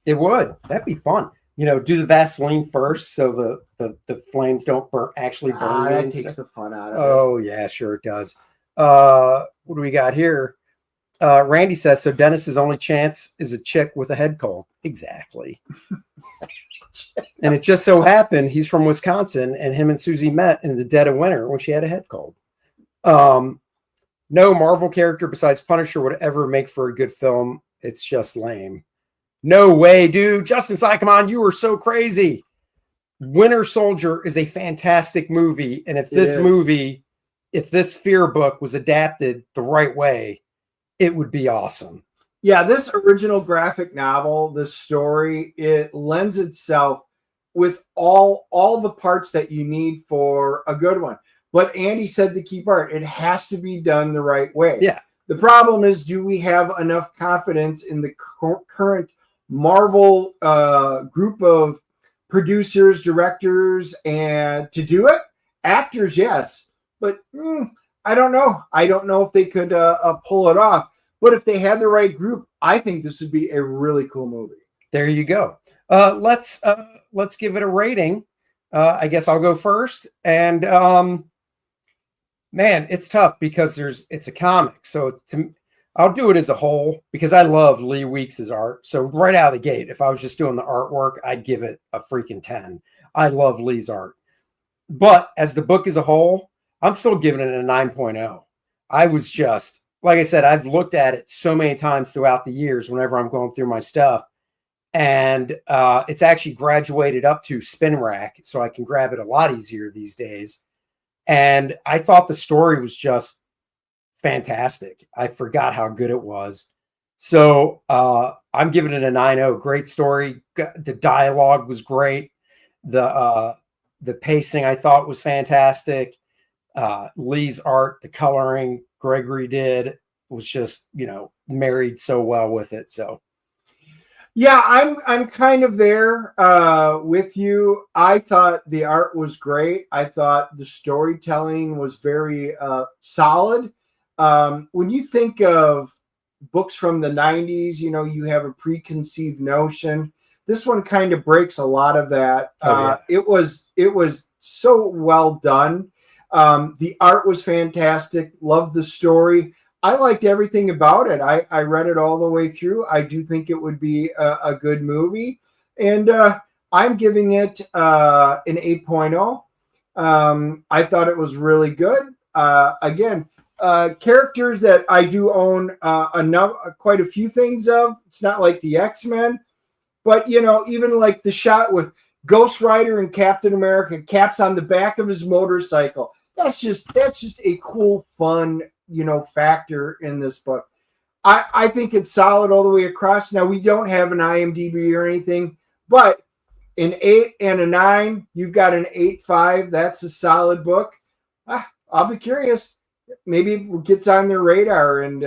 Speaker 7: It would. That'd be fun. Do the Vaseline first so the flames don't actually burn.
Speaker 9: That takes the fun out of it.
Speaker 7: Oh, yeah, sure it does. What do we got here? Randy says, so Dennis's only chance is a chick with a head cold. Exactly. And it just so happened he's from Wisconsin, and him and Susie met in the dead of winter when she had a head cold. No Marvel character besides Punisher would ever make for a good film. It's just lame. No way, dude. Justin Sai, come on. You were so crazy. Winter Soldier is a fantastic movie. And if this Fear book was adapted the right way, it would be awesome.
Speaker 9: Yeah, this original graphic novel, this story, it lends itself with all the parts that you need for a good one. But Andy said the key part, it has to be done the right way.
Speaker 7: Yeah.
Speaker 9: The problem is, do we have enough confidence in the current Marvel group of producers, directors, and to do it? Actors, yes. But I don't know. I don't know if they could pull it off. But if they had the right group, I think this would be a really cool movie.
Speaker 7: There you go. Let's give it a rating. I guess I'll go first. And man, it's tough because it's a comic. So I'll do it as a whole because I love Lee Weeks' art. So right out of the gate, if I was just doing the artwork, I'd give it a freaking 10. I love Lee's art. But as the book as a whole, I'm still giving it a 9.0. I was just, like I said, I've looked at it so many times throughout the years whenever I'm going through my stuff. And it's actually graduated up to spin rack, so I can grab it a lot easier these days. And I thought the story was just fantastic. I forgot how good it was. So I'm giving it a 9.0. Great story. The dialogue was great. The pacing I thought was fantastic. Lee's art, the coloring Gregory did was just, married so well with it. So
Speaker 9: yeah, I'm kind of there with you. I thought the art was great. I thought the storytelling was very solid. When you think of books from the 90s, you have a preconceived notion. This one kind of breaks a lot of that.
Speaker 7: Oh, yeah.
Speaker 9: It was so well done. The art was fantastic. Loved the story. I liked everything about it. I read it all the way through. I do think it would be a good movie. And I'm giving it an 8.0. I thought it was really good. Again, characters that I do own quite a few things of. It's not like the X-Men, but even like the shot with Ghost Rider and Captain America, Cap's on the back of his motorcycle. That's just a cool, fun, factor in this book. I think it's solid all the way across. Now, we don't have an IMDb or anything, but an 8 and a 9, you've got an 8.5. That's a solid book. I'll be curious. Maybe it gets on their radar, and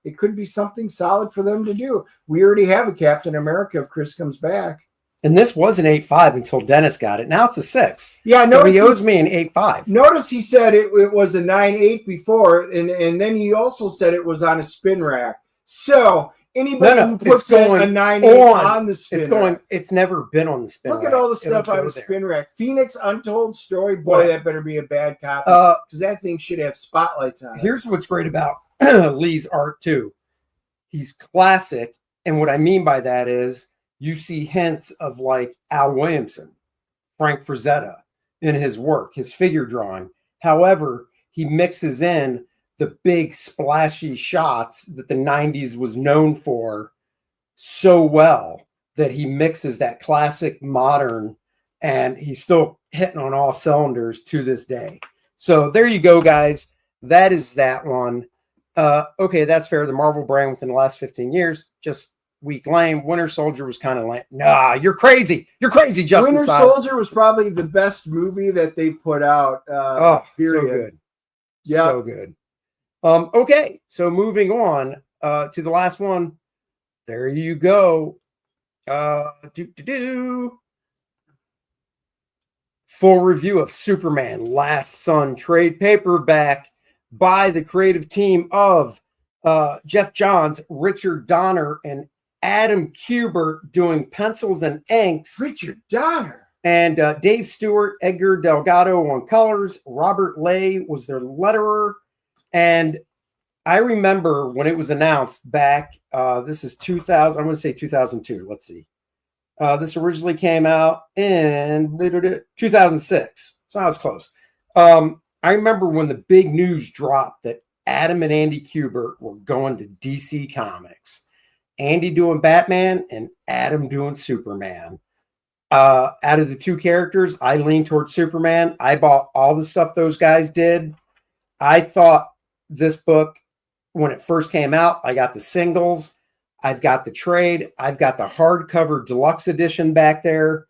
Speaker 9: it could be something solid for them to do. We already have a Captain America if Chris comes back.
Speaker 7: And this was an 8.5 until Dennis got it. Now it's a 6.
Speaker 9: Yeah,
Speaker 7: so he owes me an 8.5.
Speaker 9: Notice he said it was a 9.8 before, and then he also said it was on a spin rack. So anybody who puts a 9.8 on the spin rack,
Speaker 7: it's never been on the spin rack.
Speaker 9: Look at all the stuff on the spin rack. Phoenix Untold Story. Boy, that better be a bad copy, because that thing should have spotlights on it.
Speaker 7: Here's what's great about Lee's art too. He's classic, and what I mean by that is you see hints of like Al Williamson, Frank Frazetta in his work, his figure drawing. However, he mixes in the big splashy shots that the 90s was known for so well that he mixes that classic modern, and he's still hitting on all cylinders to this day. So there you go, guys. That is that one. Okay, that's fair. The Marvel brand within the last 15 years, just weak lame. Winter Soldier was kind of lame. Nah, you're crazy. You're crazy, Justin.
Speaker 9: Winter Soldier was probably the best movie that they put out. Period.
Speaker 7: So good.
Speaker 9: Yeah.
Speaker 7: So good. Okay, so moving on to the last one. There you go. Full review of Superman Last Son trade paperback by the creative team of Jeff Johns, Richard Donner, and Adam Kubert doing pencils and inks.
Speaker 9: Richard Donner.
Speaker 7: And Dave Stewart, Edgar Delgado on colors. Robert Lay was their letterer. And I remember when it was announced back, this is 2000, I'm going to say 2002. Let's see. This originally came out in 2006. So I was close. I remember when the big news dropped that Adam and Andy Kubert were going to DC Comics. Andy doing Batman and Adam doing Superman. Out of the two characters, I lean towards Superman. I bought all the stuff those guys did. I thought this book, when it first came out, I got the singles. I've got the trade. I've got the hardcover deluxe edition back there.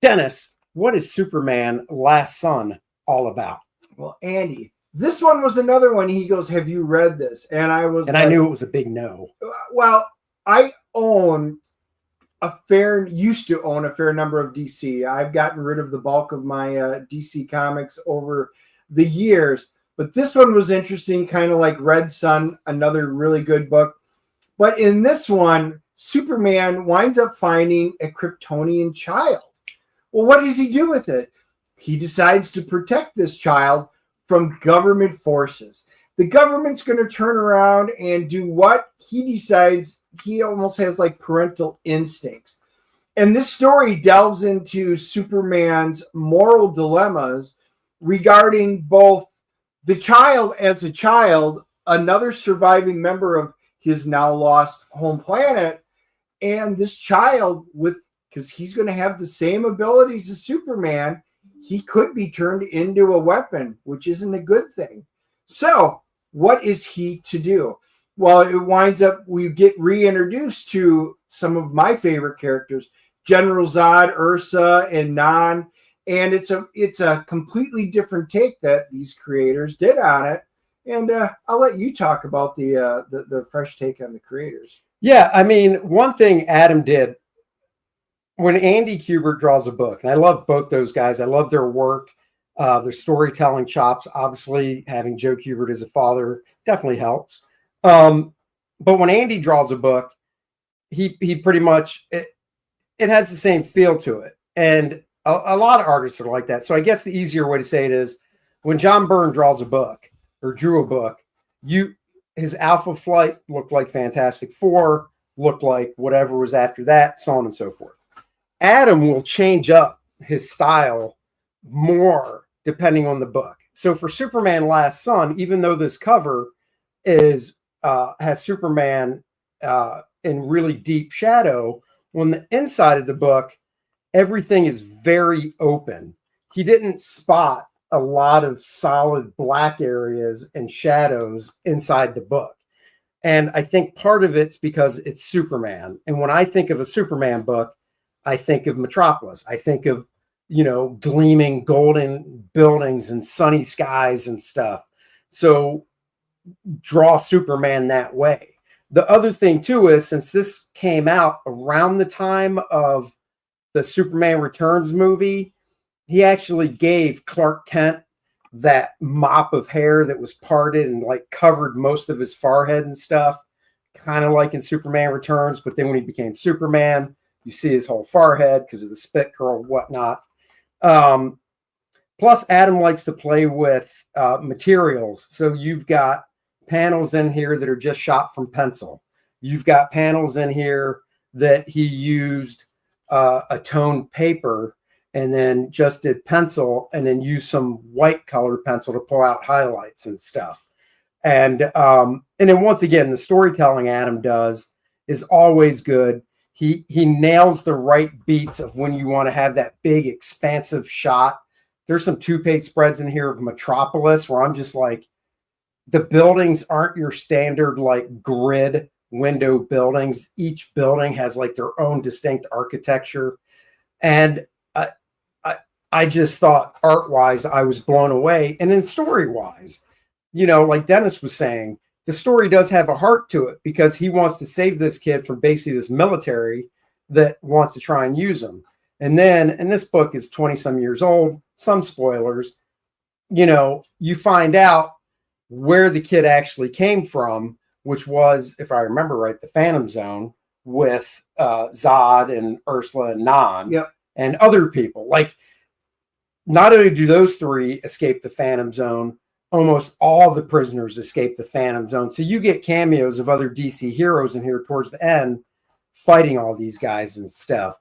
Speaker 7: Dennis, what is Superman Last Son all about?
Speaker 9: Well, Andy, this one was another one. He goes, "Have you read this?" And I was,
Speaker 7: I knew it was a big no.
Speaker 9: Well, I used to own a fair number of DC. I've gotten rid of the bulk of my DC comics over the years, but this one was interesting, kind of like Red Sun, another really good book. But in this one, Superman winds up finding a Kryptonian child. Well, what does he do with it? He decides to protect this child from government forces. The government's going to turn around and do what he decides. He almost has like parental instincts. And this story delves into Superman's moral dilemmas regarding both the child as a child, another surviving member of his now lost home planet, and this child because he's going to have the same abilities as Superman. He could be turned into a weapon, which isn't a good thing. So what is he to do? Well, it winds up, we get reintroduced to some of my favorite characters, General Zod, Ursa, and Nan. And it's a completely different take that these creators did on it. And I'll let you talk about the fresh take on the creators.
Speaker 7: Yeah, I mean, one thing Adam did, when Andy Kubert draws a book, and I love both those guys. I love their work, their storytelling chops. Obviously, having Joe Kubert as a father definitely helps. But when Andy draws a book, he pretty much it has the same feel to it. And a lot of artists are like that. So I guess the easier way to say it is when John Byrne draws a book or drew a book, his Alpha Flight looked like Fantastic Four, looked like whatever was after that, so on and so forth. Adam will change up his style more depending on the book. So for Superman Last Son, even though this cover has Superman in really deep shadow, on the inside of the book, everything is very open. He didn't spot a lot of solid black areas and shadows inside the book. And I think part of it's because it's Superman. And when I think of a Superman book, I think of Metropolis. I think of, gleaming golden buildings and sunny skies and stuff. So draw Superman that way. The other thing too is, since this came out around the time of the Superman Returns movie, he actually gave Clark Kent that mop of hair that was parted and like covered most of his forehead and stuff, kind of like in Superman Returns. But then when he became Superman, you see his whole forehead because of the spit curl and whatnot. Plus, Adam likes to play with materials. So you've got panels in here that are just shot from pencil. You've got panels in here that he used a toned paper and then just did pencil and then used some white colored pencil to pull out highlights and stuff. And then once again, the storytelling Adam does is always good. He nails the right beats of when you want to have that big expansive shot. There's some 2-page spreads in here of Metropolis where I'm just like, the buildings aren't your standard like grid window buildings. Each building has like their own distinct architecture. And I just thought art-wise, I was blown away. And then story-wise, like Dennis was saying, the story does have a heart to it because he wants to save this kid from basically this military that wants to try and use him. And then, and this book is 20-some years old, some spoilers, you find out where the kid actually came from, which was, if I remember right, the Phantom Zone with Zod and Ursula and Nan and other people. Like, not only do those three escape the Phantom Zone, almost all the prisoners escape the Phantom Zone. So you get cameos of other DC heroes in here towards the end fighting all these guys and stuff.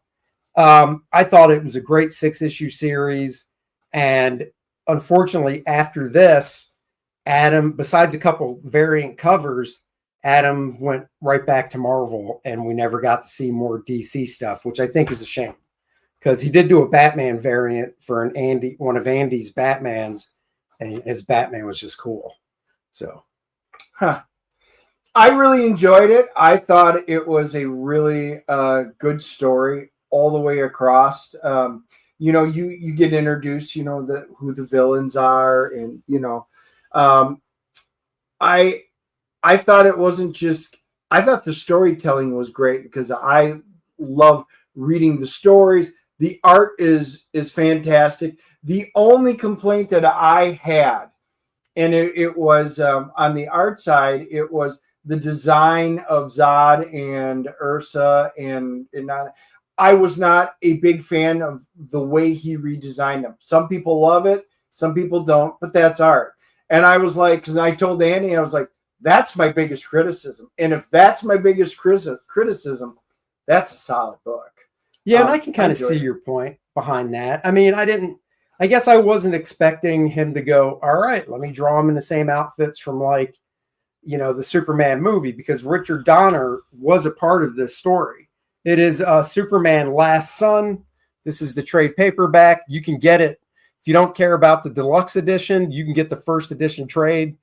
Speaker 7: I thought it was a great 6-issue series. And unfortunately, after this, Adam, besides a couple variant covers, Adam went right back to Marvel and we never got to see more DC stuff, which I think is a shame. Because he did do a Batman variant for one of Andy's Batmans, and his Batman was just cool. So,
Speaker 9: I really enjoyed it. I thought it was a really good story all the way across. You get introduced, who the villains are, and I thought it wasn't just. I thought the storytelling was great because I love reading the stories. The art is fantastic. The only complaint that I had, and it was on the art side, it was the design of Zod and Ursa, and I was not a big fan of the way he redesigned them. Some people love it, some people don't, but that's art. And I was like, because I told Andy, I was like, that's my biggest criticism. And if that's my biggest criticism, that's a solid book.
Speaker 7: Yeah, and I can kind of see your point behind that. I mean, I guess I wasn't expecting him to go, all right, let me draw him in the same outfits from the Superman movie, because Richard Donner was a part of this story. It is Superman Last Son. This is the trade paperback. You can get it. If you don't care about the deluxe edition, you can get the first edition trade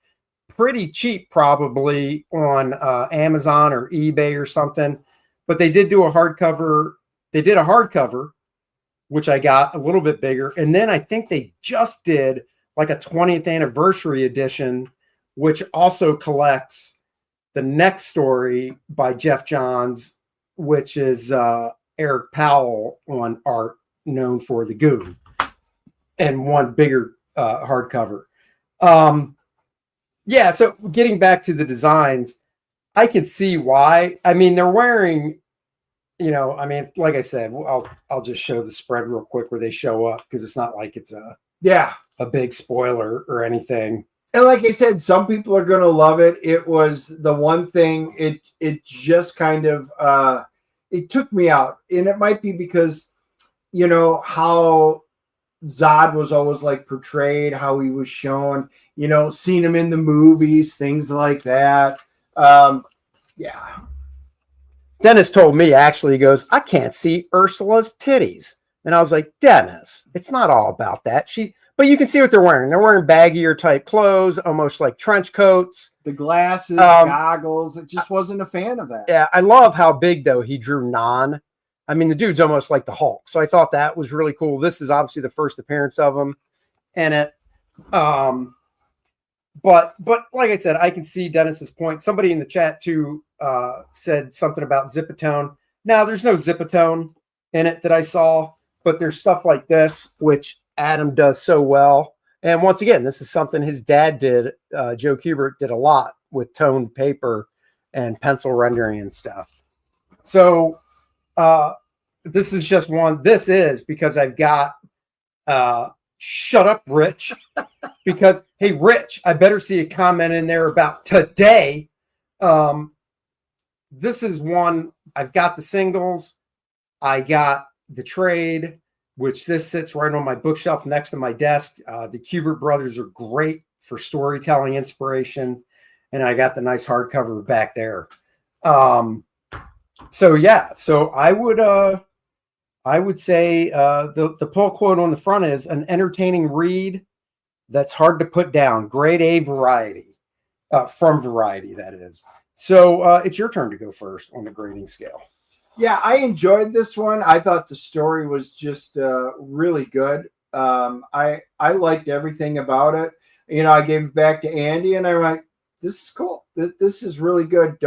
Speaker 7: pretty cheap, probably on Amazon or eBay or something. But they did do a hardcover. They did a hardcover, which I got a little bit bigger. And then I think they just did like a 20th anniversary edition, which also collects the next story by Jeff Johns, which is Eric Powell on art, known for The Goon, and one bigger hardcover. Yeah, so getting back to the designs, I can see why. I mean, they're wearing you know, I mean, like I said, I'll just show the spread real quick where they show up because it's not like it's a big spoiler or anything.
Speaker 9: And like I said, some people are going to love it. It was the one thing, it just kind of, it took me out. And it might be because, you know, how Zod was always like portrayed, how he was shown, you know, seeing him in the movies, things like that. Yeah.
Speaker 7: Dennis told me, actually, he goes, I can't see Ursula's titties. And I was like, Dennis, it's not all about that. But you can see what they're wearing. They're wearing baggier type clothes, almost like trench coats.
Speaker 9: The glasses, goggles. It just wasn't a fan of that.
Speaker 7: Yeah, I love how big, though, he drew Non. I mean, the dude's almost like the Hulk. So I thought that was really cool. This is obviously the first appearance of him in it. But like I said, I can see Dennis's point. Somebody in the chat, too, said something about Zipatone. Now, there's no Zipatone in it that I saw, but there's stuff like this, which Adam does so well. And once again, this is something his dad did. Joe Kubert did a lot with toned paper and pencil rendering and stuff. So this is just one. This is because I've got Shut Up, Rich. Because, hey, Rich, I better see a comment in there about today. This is one. I've got the singles. I got the trade, which this sits right on my bookshelf next to my desk. The Kubert brothers are great for storytelling inspiration. And I got the nice hardcover back there. So I would say the pull quote on the front is an entertaining read that's hard to put down. Grade A variety, from Variety, that is. So it's your turn to go first on the grading scale.
Speaker 9: Yeah, I enjoyed this one. I thought the story was just really good. I liked everything about it. You know, I gave it back to Andy, and I went, "This is cool. This is really good."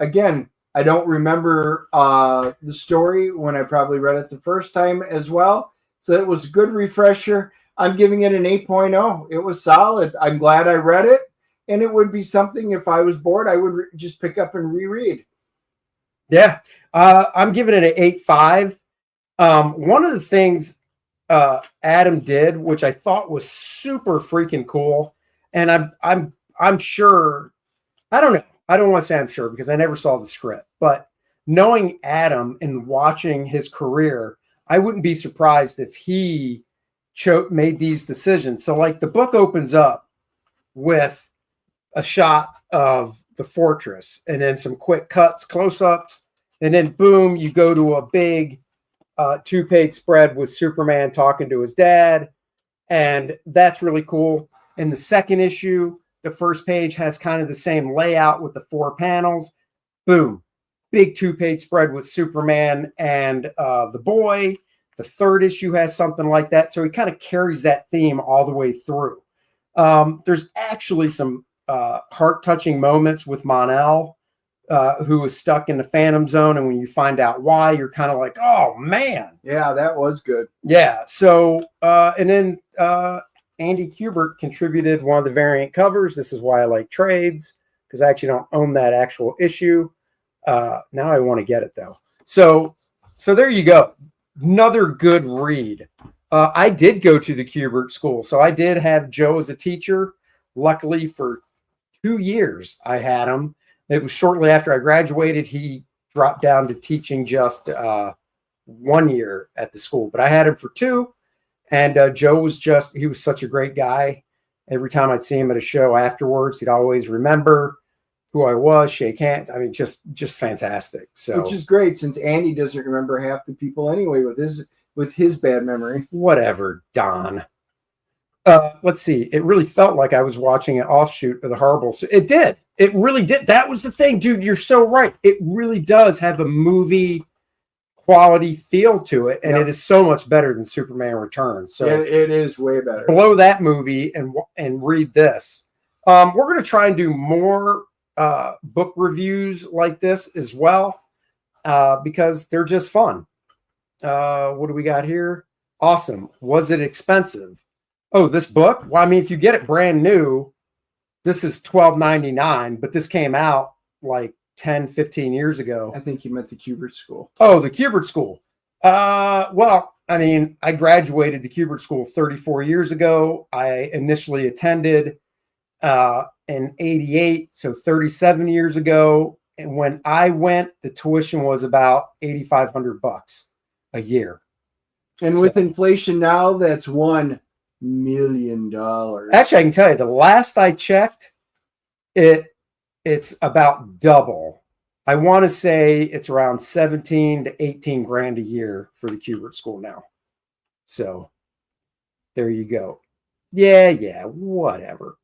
Speaker 9: I don't remember the story when I probably read it the first time as well. So it was a good refresher. I'm giving it an 8.0. It was solid. I'm glad I read it, and it would be something if I was bored, I would just pick up and reread.
Speaker 7: Yeah, I'm giving it an 8.5. One of the things Adam did, which I thought was super freaking cool, and I'm sure, I don't know. I don't want to say I'm sure because I never saw the script, but knowing Adam and watching his career, I wouldn't be surprised if he made these decisions. So like the book opens up with a shot of the fortress and then some quick cuts, close-ups, and then boom, you go to a big 2-page spread with Superman talking to his dad. And that's really cool. In the second issue, the first page has kind of the same layout with the 4 panels. Boom. Big 2-page spread with Superman and the boy. The third issue has something like that. So he kind of carries that theme all the way through. There's actually some heart-touching moments with Mon-El, who was stuck in the Phantom Zone. And when you find out why, you're kind of like, oh, man.
Speaker 9: Yeah, that was good.
Speaker 7: Yeah. So, and then Andy Kubert contributed one of the variant covers. This is why I like trades, because I actually don't own that actual issue. Now I want to get it, though. So there you go. Another good read. I did go to the Kubert school, so I did have Joe as a teacher. Luckily, for 2 years, I had him. It was shortly after I graduated. He dropped down to teaching just 1 year at the school, but I had him for 2. And Joe was he was such a great guy. Every time I'd see him at a show afterwards, he'd always remember who I was, shake hands. I mean, just fantastic. So,
Speaker 9: which is great since Andy doesn't remember half the people anyway with his bad memory.
Speaker 7: Whatever, Don. Let's see. It really felt like I was watching an offshoot of the Horrible. So it did. It really did. That was the thing, dude. You're so right. It really does have a movie quality feel to it, and It is so much better than Superman Returns. So
Speaker 9: it is way better.
Speaker 7: Blow that movie and read this. We're going to try and do more book reviews like this as well, because they're just fun. What do we got here? Awesome. Was it expensive? Oh, this book? Well, I mean, if you get it brand new, this is $12.99, but this came out like 10, 15 years ago.
Speaker 9: I think you meant the Kubert School.
Speaker 7: Oh, the Kubert School. Well, I mean, I graduated the Kubert School 34 years ago. I initially attended in 88, so 37 years ago. And when I went, the tuition was about $8,500 a year.
Speaker 9: And with inflation now, that's $1 million.
Speaker 7: Actually, I can tell you, the last I checked, it's about double. I want to say it's around 17 to 18 grand a year for the Kubert School now. So there you go. Yeah, whatever.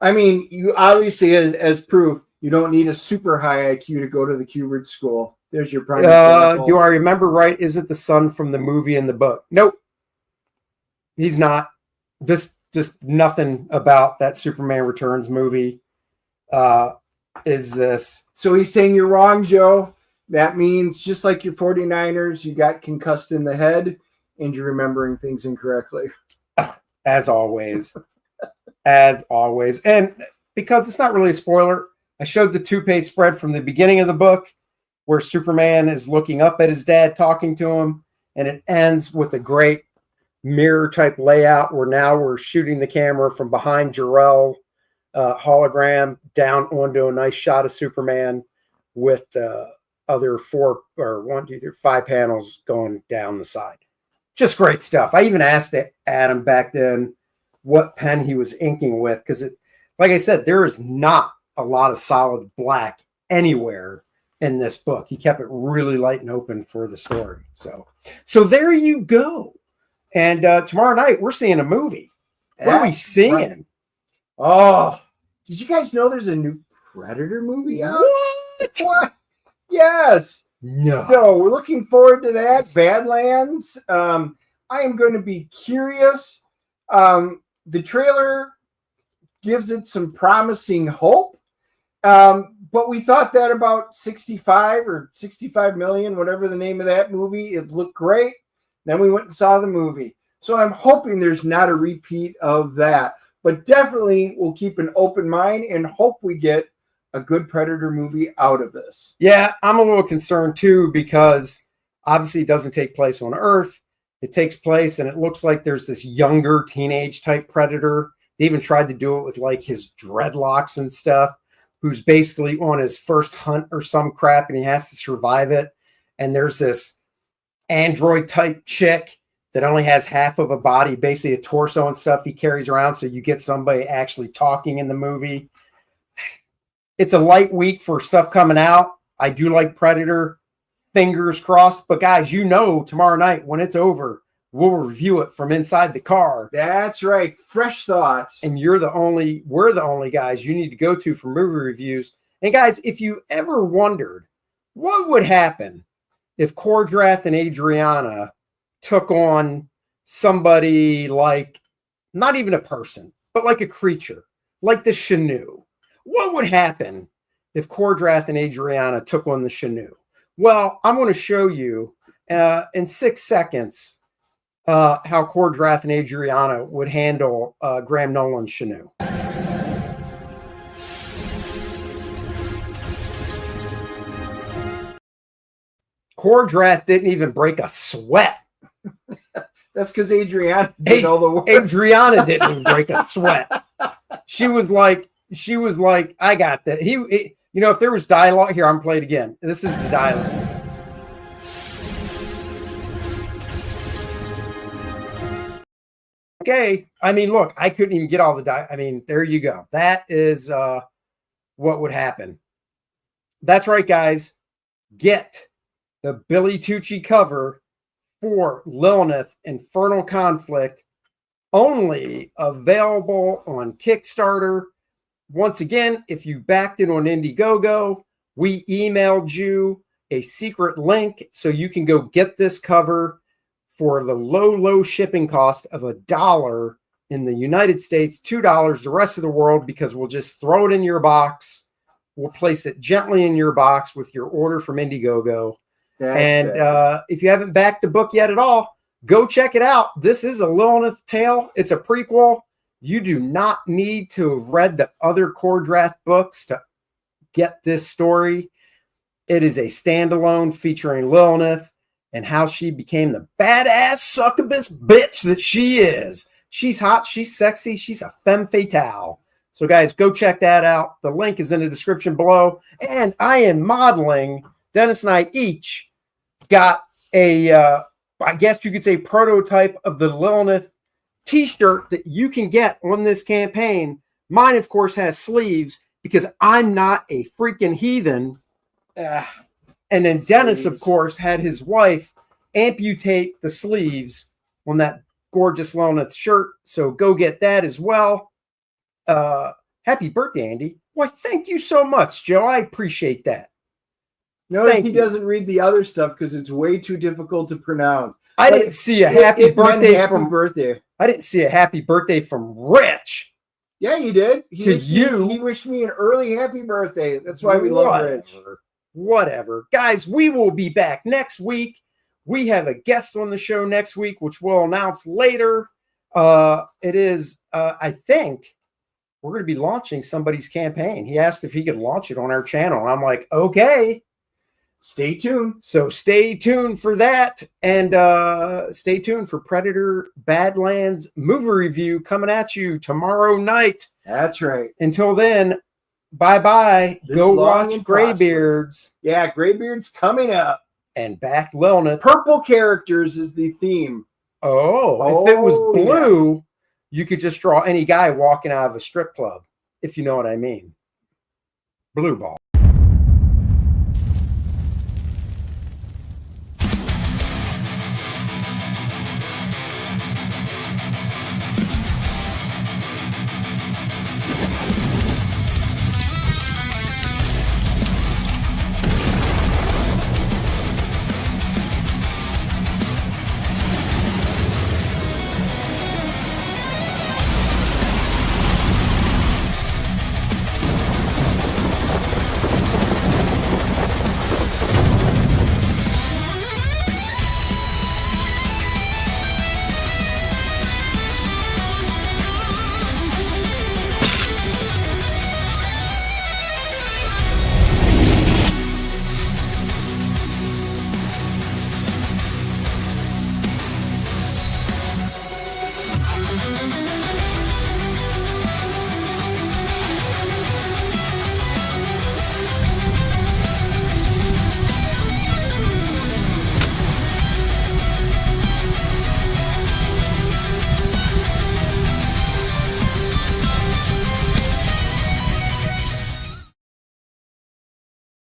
Speaker 9: I mean, you obviously, as proof, you don't need a super high IQ to go to the Kubert School. There's your prime example.
Speaker 7: Do I remember right? Is it the son from the movie and the book? Nope. He's not. Just nothing about that Superman Returns movie is this.
Speaker 9: So he's saying you're wrong, Joe. That means just like your 49ers, you got concussed in the head and you're remembering things incorrectly.
Speaker 7: As always. As always. And because it's not really a spoiler, I showed the 2-page spread from the beginning of the book where Superman is looking up at his dad, talking to him, and it ends with a great mirror type layout where now we're shooting the camera from behind Jor-El hologram down onto a nice shot of Superman with the other 5 panels going down the side. Just great stuff. I even asked Adam back then what pen he was inking with, because like I said, there is not a lot of solid black anywhere in this book. He kept it really light and open for the story. So there you go. And tomorrow night we're seeing a movie. What are we seeing?
Speaker 9: Right. Oh, did you guys know there's a new Predator movie out? What? Yes.
Speaker 7: No.
Speaker 9: So we're looking forward to that. Badlands. I am going to be curious. The trailer gives it some promising hope. But we thought that about 65 or 65 million, whatever the name of that movie, it looked great. Then we went and saw the movie. So I'm hoping there's not a repeat of that. But definitely we'll keep an open mind and hope we get a good Predator movie out of this.
Speaker 7: Yeah, I'm a little concerned too, because obviously it doesn't take place on Earth. It takes place, and it looks like there's this younger teenage type Predator. They even tried to do it with like his dreadlocks and stuff, who's basically on his first hunt or some crap, and he has to survive it. And there's this android type chick that only has half of a body, basically a torso and stuff he carries around. So you get somebody actually talking in the movie. It's a light week for stuff coming out. I do like Predator, fingers crossed. But guys, tomorrow night when it's over, we'll review it from inside the car.
Speaker 9: That's right. Fresh thoughts.
Speaker 7: And we're the only guys you need to go to for movie reviews. And guys, if you ever wondered what would happen if Kordrath and Adriana took on somebody like, not even a person, but like a creature, like the Shanu, what would happen if Kordrath and Adriana took on the Shanu? Well, I'm going to show you in 6 seconds how Kordrath and Adriana would handle Graham Nolan's Shanu. Kordrath didn't even break a sweat.
Speaker 9: That's because Adriana did all the work.
Speaker 7: Adriana didn't even break a sweat. She was like, I got that. If there was dialogue here, I'm playing it again. This is the dialogue. Okay. I mean, look, I couldn't even get all the I mean, there you go. That is what would happen. That's right, guys. Get the Billy Tucci cover for Lilineth Infernal Conflict, only available on Kickstarter. Once again, if you backed it on Indiegogo, we emailed you a secret link so you can go get this cover for the low shipping cost of $1 in the United States, $2 the rest of the world, because we'll just throw it in your box. We'll place it gently in your box with your order from Indiegogo. If you haven't backed the book yet at all, go check it out. This is a Lilineth tale. It's a prequel. You do not need to have read the other Kordrath books to get this story. It is a standalone featuring Lilineth and how she became the badass succubus bitch that she is. She's hot, she's sexy, she's a femme fatale. So guys, go check that out. The link is in the description below. And I am modeling, Dennis and I each got a, I guess you could say, prototype of the Lilineth t-shirt that you can get on this campaign. Mine, of course, has sleeves because I'm not a freaking heathen. And then Dennis, of course, had his wife amputate the sleeves on that gorgeous Lilineth shirt. So go get that as well. Happy birthday, Andy. Why, thank you so much, Joe. I appreciate that.
Speaker 9: No, he doesn't read the other stuff because it's way too difficult to pronounce.
Speaker 7: I didn't see a happy birthday from
Speaker 9: birthday.
Speaker 7: I didn't see a happy birthday from Rich.
Speaker 9: Yeah, you did.
Speaker 7: He
Speaker 9: wished me an early happy birthday. That's why we love Rich.
Speaker 7: Whatever. Guys, we will be back next week. We have a guest on the show next week, which we'll announce later. It is, I think, we're going to be launching somebody's campaign. He asked if he could launch it on our channel. And I'm like, okay.
Speaker 9: Stay tuned.
Speaker 7: So stay tuned for that. And stay tuned for Predator Badlands movie review coming at you tomorrow night.
Speaker 9: That's right.
Speaker 7: Until then, bye-bye. Go watch Graybeards.
Speaker 9: Yeah, Graybeards coming up.
Speaker 7: And back Lilineth.
Speaker 9: Purple characters is the theme.
Speaker 7: Oh, if it was blue, you could just draw any guy walking out of a strip club, if you know what I mean. Blue ball.